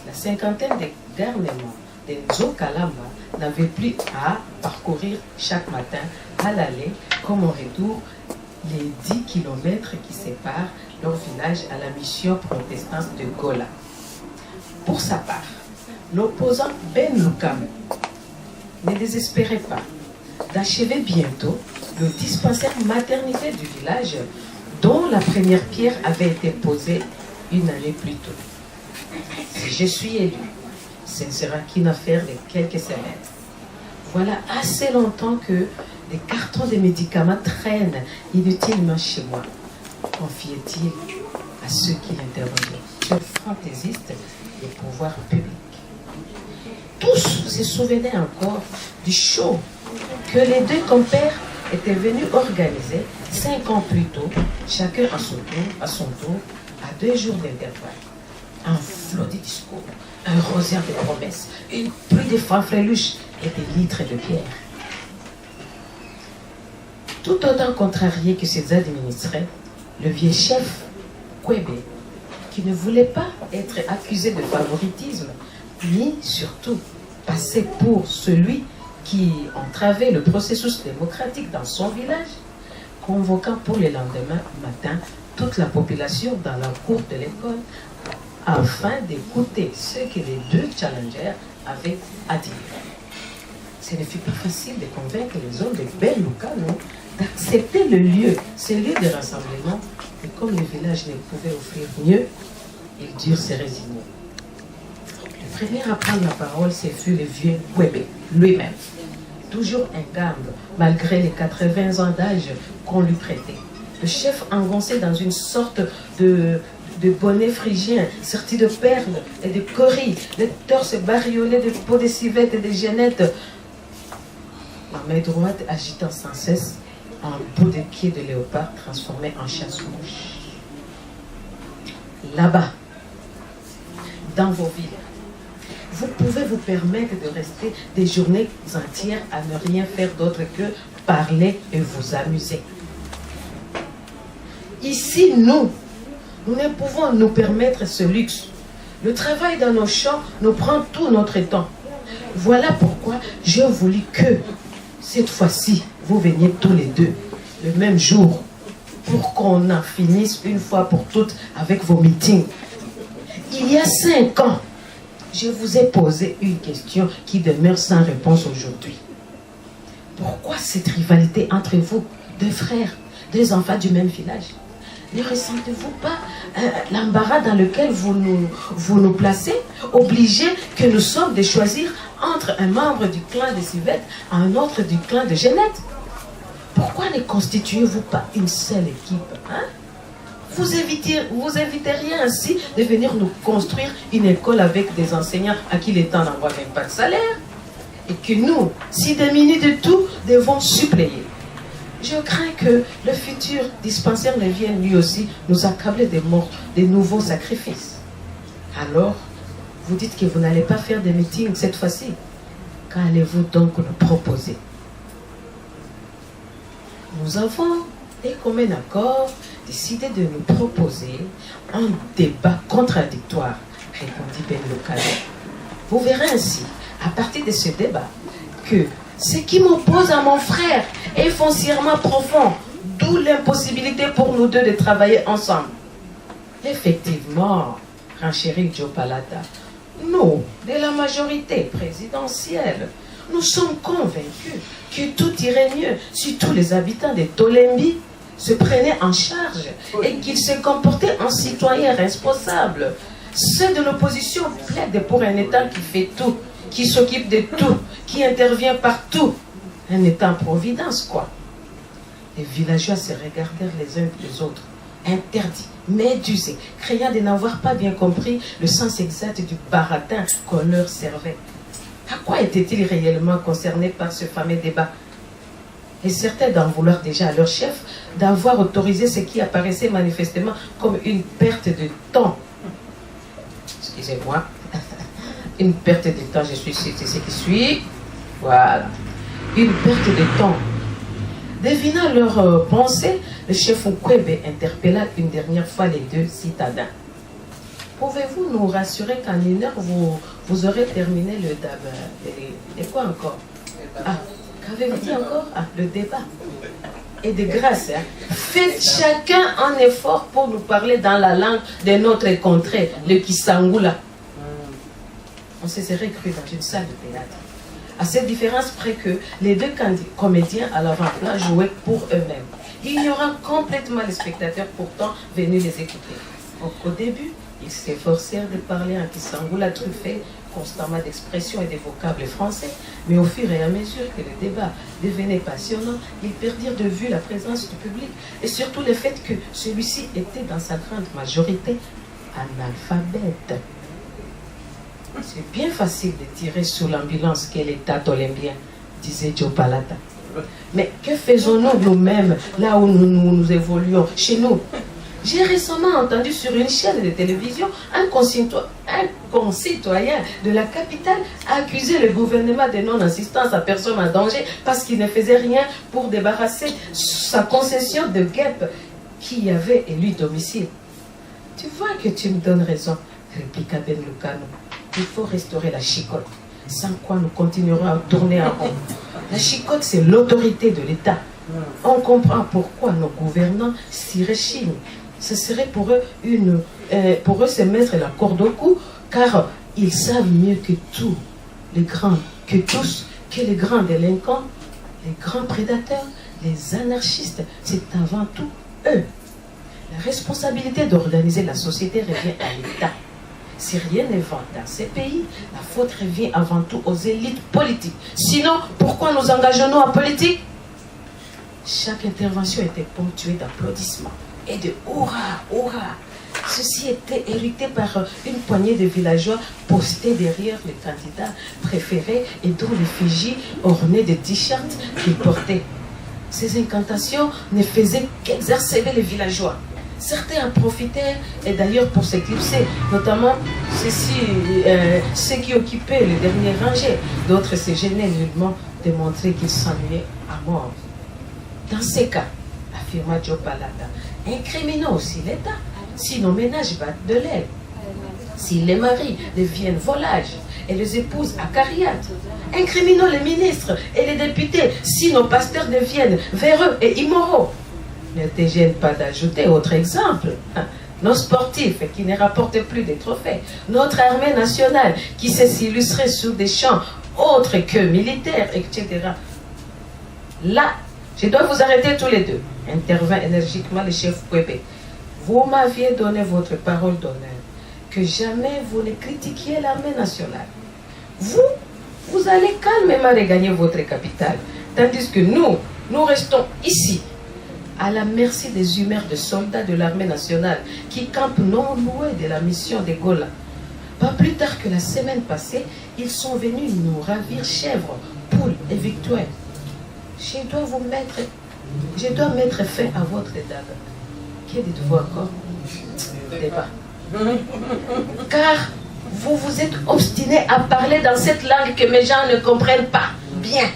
la cinquantaine de garnements de Nzo Kalamba n'avaient plus à parcourir chaque matin à l'aller comme au retour les 10 kilomètres qui séparent leur village à la mission protestante de Gola. Pour sa part, l'opposant Ben Lukam ne désespérait pas d'achever bientôt le dispensaire maternité du village dont la première pierre avait été posée une année plus tôt. Si je suis élu, ce ne sera qu'une affaire de quelques semaines. Voilà assez longtemps que des cartons de médicaments traînent inutilement chez moi, confiait-il à ceux qui l'interrogeaient, ce fantaisiste des pouvoirs publics. Tous se souvenaient encore du show que les deux compères étaient venus organiser 5 ans plus tôt, chacun à son tour, à 2 jours d'intervalle. Un flot de discours, un rosaire de promesses, une pluie de fanfreluches et des litres de bière. Tout autant contrarié que ses administrés, le vieux chef Kwebe, qui ne voulait pas être accusé de favoritisme, ni surtout passer pour celui qui entravait le processus démocratique dans son village, convoquant pour le lendemain matin toute la population dans la cour de l'école afin d'écouter ce que les deux challengers avaient à dire. Ce ne fut pas facile de convaincre les hommes de Ben Lukano d'accepter le lieu, celui de rassemblement, et comme le village ne pouvait offrir mieux, ils durent se résigner. Le premier à prendre la parole, ce fut le vieux Kwebe, lui-même. Toujours ingambe, malgré les 80 ans d'âge qu'on lui prêtait. Le chef engoncé dans une sorte de bonnet phrygien, sorti de perles et de coris, le torse bariolé de peaux de civette et de génettes, la main droite agitant sans cesse un bout de pied de léopard transformé en chasse-mouche. Là-bas, dans vos villes, vous pouvez vous permettre de rester des journées entières à ne rien faire d'autre que parler et vous amuser. Ici, nous ne pouvons nous permettre ce luxe. Le travail dans nos champs nous prend tout notre temps. Voilà pourquoi j'ai voulu que, cette fois-ci, vous veniez tous les deux, le même jour, pour qu'on en finisse une fois pour toutes avec vos meetings. Il y a 5 ans, je vous ai posé une question qui demeure sans réponse aujourd'hui. Pourquoi cette rivalité entre vous, deux frères, deux enfants du même village? Ne ressentez-vous pas l'embarras dans lequel vous nous placez, obligés que nous sommes de choisir entre un membre du clan de Civette et un autre du clan de Genette? Pourquoi ne constituez-vous pas une seule équipe, hein? Vous éviteriez ainsi de venir nous construire une école avec des enseignants à qui l'État n'envoie même pas de salaire, et que nous, si diminués de tout, devons suppléer. Je crains que le futur dispensaire ne vienne lui aussi nous accabler des nouveaux sacrifices. Alors, vous dites que vous n'allez pas faire des meetings cette fois-ci. Qu'allez-vous donc nous proposer? Nous avons, dès commun accord, décidé de nous proposer un débat contradictoire, répondit Ben Lukano. Vous verrez ainsi, à partir de ce débat, que ce qui m'oppose à mon frère est foncièrement profond, d'où l'impossibilité pour nous deux de travailler ensemble. Effectivement, renchérit Joe Palata, nous, de la majorité présidentielle, nous sommes convaincus que tout irait mieux si tous les habitants de Tolembi se prenaient en charge et qu'ils se comportaient en citoyens responsables. Ceux de l'opposition plaident pour un État qui fait tout, qui s'occupe de tout, qui intervient partout. Un État en providence, quoi. Les villageois se regardèrent les uns les autres, interdits, médusés, craignant de n'avoir pas bien compris le sens exact du baratin qu'on leur servait. À quoi étaient-ils réellement concernés par ce fameux débat? Et certains d'en vouloir déjà à leur chef d'avoir autorisé ce qui apparaissait manifestement comme une perte de temps. Excusez-moi. Une perte de temps, je suis c'est ce qui suit. Voilà. Une perte de temps. Devinant leurs pensées, le chef Kwebe interpella une dernière fois les deux citadins. Pouvez-vous nous rassurer qu'en 1 heure, vous aurez terminé le débat? Et quoi encore? Ah, qu'avez-vous dit encore? Ah, le débat. Et de grâce, hein, faites chacun un effort pour nous parler dans la langue de notre contrée, le Kisangula. On se serait cru dans une salle de théâtre. À cette différence près que les deux comédiens à l'avant-plan jouaient pour eux-mêmes, ignorant complètement les spectateurs pourtant venus les écouter. Donc, au début, ils s'efforcèrent de parler en Kisangula truffé constamment d'expressions et de vocables français, mais au fur et à mesure que le débat devenait passionnant, ils perdirent de vue la présence du public et surtout le fait que celui-ci était dans sa grande majorité analphabète. C'est bien facile de tirer sur l'ambulance que l'État olympien, disait Joe Palata. Mais que faisons-nous nous-mêmes là où nous évoluons, chez nous? J'ai récemment entendu sur une chaîne de télévision un concitoyen de la capitale accuser le gouvernement de non-assistance à personne en danger parce qu'il ne faisait rien pour débarrasser sa concession de guêpes qui avait élu domicile. Tu vois que tu me donnes raison, répliqua Ben Lucano. Il faut restaurer la chicotte, sans quoi nous continuerons à tourner en rond. La chicotte, c'est l'autorité de l'État. On comprend pourquoi nos gouvernants s'y rechignent. Ce serait pour eux se mettre la corde au cou, car ils savent mieux que tous les grands délinquants, les grands prédateurs, les anarchistes, c'est avant tout eux. La responsabilité d'organiser la société revient à l'État. Si rien ne va dans ces pays, la faute revient avant tout aux élites politiques. Sinon, pourquoi nous engageons-nous en politique? Chaque intervention était ponctuée d'applaudissements et de « hurrah, hurrah ». Ceci était hérité par une poignée de villageois postés derrière les candidats préférés et dont l'effigie ornée de t-shirts qu'ils portaient. Ces incantations ne faisaient qu'exacerber les villageois. Certains en profitèrent, et d'ailleurs pour s'éclipser, notamment ceux qui occupaient les dernières rangées. D'autres se gênaient nullement de montrer qu'ils s'ennuyaient à mort. Dans ces cas, affirma Joe Palata, incriminons aussi l'État si nos ménages battent de l'aile, si les maris deviennent volages et les épouses acariates. Incriminons les ministres et les députés si nos pasteurs deviennent véreux et immoraux. Ne te gêne pas d'ajouter autre exemple. Nos sportifs qui ne rapportent plus de trophées. Notre armée nationale qui sait s'illustrer sur des champs autres que militaires, etc. Là, je dois vous arrêter tous les deux, intervint énergiquement le chef Kwebe. Vous m'aviez donné votre parole d'honneur que jamais vous ne critiquiez l'armée nationale. Vous allez calmement regagner votre capitale, tandis que nous restons ici, à la merci des humeurs de soldats de l'armée nationale qui campent non loin de la mission de Gola. Pas plus tard que la semaine passée, ils sont venus nous ravir chèvres, poules et victoires. Je dois mettre fin à votre débat. Que dites-vous encore? Débat. Car vous vous êtes obstinés à parler dans cette langue que mes gens ne comprennent pas bien.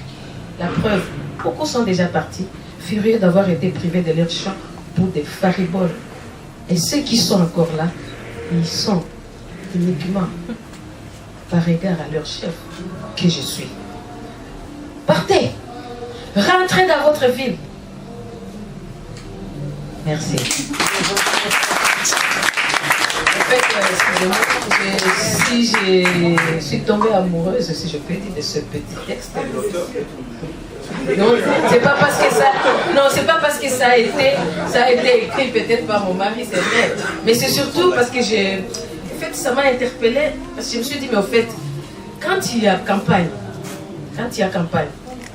La preuve, beaucoup sont déjà partis, furieux d'avoir été privés de leur chant pour des fariboles. Et ceux qui sont encore là, ils sont uniquement par égard à leur chef que je suis. Partez! Rentrez dans votre ville. Merci. En fait, excusez-moi, si je suis tombée amoureuse, si je peux dire, de ce petit texte. Non, c'est pas parce que ça a été écrit peut-être par mon mari, c'est vrai. Mais c'est surtout parce que en fait, ça m'a interpellée, parce que je me suis dit, mais au fait, quand il y a campagne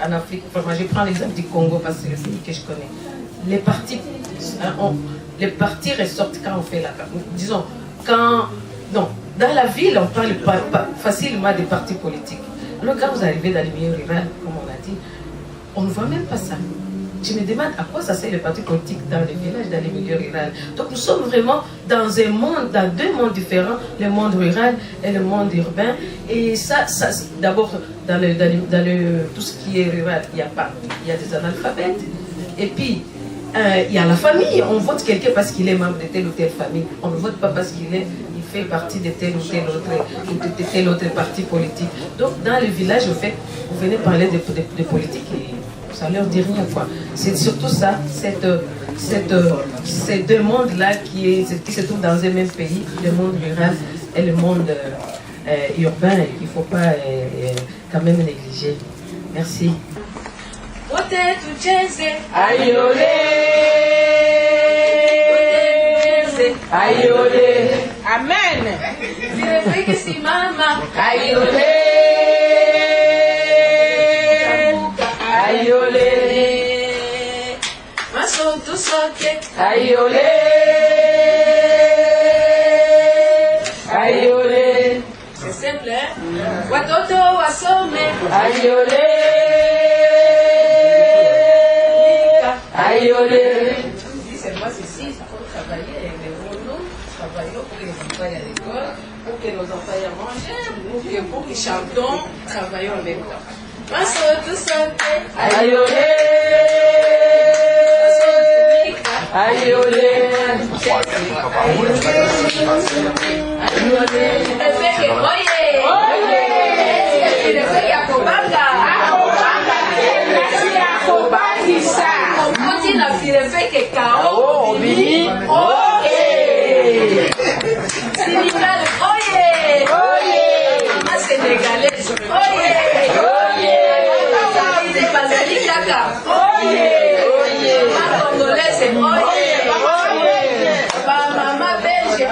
en Afrique, enfin, je prends l'exemple du Congo parce que c'est le pays que je connais, les partis ressortent quand on fait la campagne. Disons, dans la ville, on parle pas facilement des partis politiques. Alors quand vous arrivez dans les milieux ruraux, comme on a dit, on ne voit même pas ça. Je me demande à quoi ça sert les partis politiques dans les villages, dans les milieux ruraux. Donc nous sommes vraiment dans deux mondes différents, le monde rural et le monde urbain. Et ça d'abord, dans tout ce qui est rural, il y a des analphabètes. Et puis, il y a la famille. On vote quelqu'un parce qu'il est membre de telle ou telle famille. On ne vote pas parce qu'il fait partie de tel ou tel autre parti politique. Donc, dans le village, au fait, vous venez parler de politique et Ça leur dit rien, quoi. C'est surtout ça, ces deux mondes-là qui se trouvent dans un même pays, le monde rural et le monde urbain, qu'il ne faut pas quand même négliger. Merci. Amen. C'est simple, hein? Watoto wasome. C'est moi ceci, il faut travailler avec les rouleaux, travaillons pour que les enfants aillent à l'école, pour que nos enfants aillent à manger, pour qu'ils chantons, travaillons avec eux. Maman belge,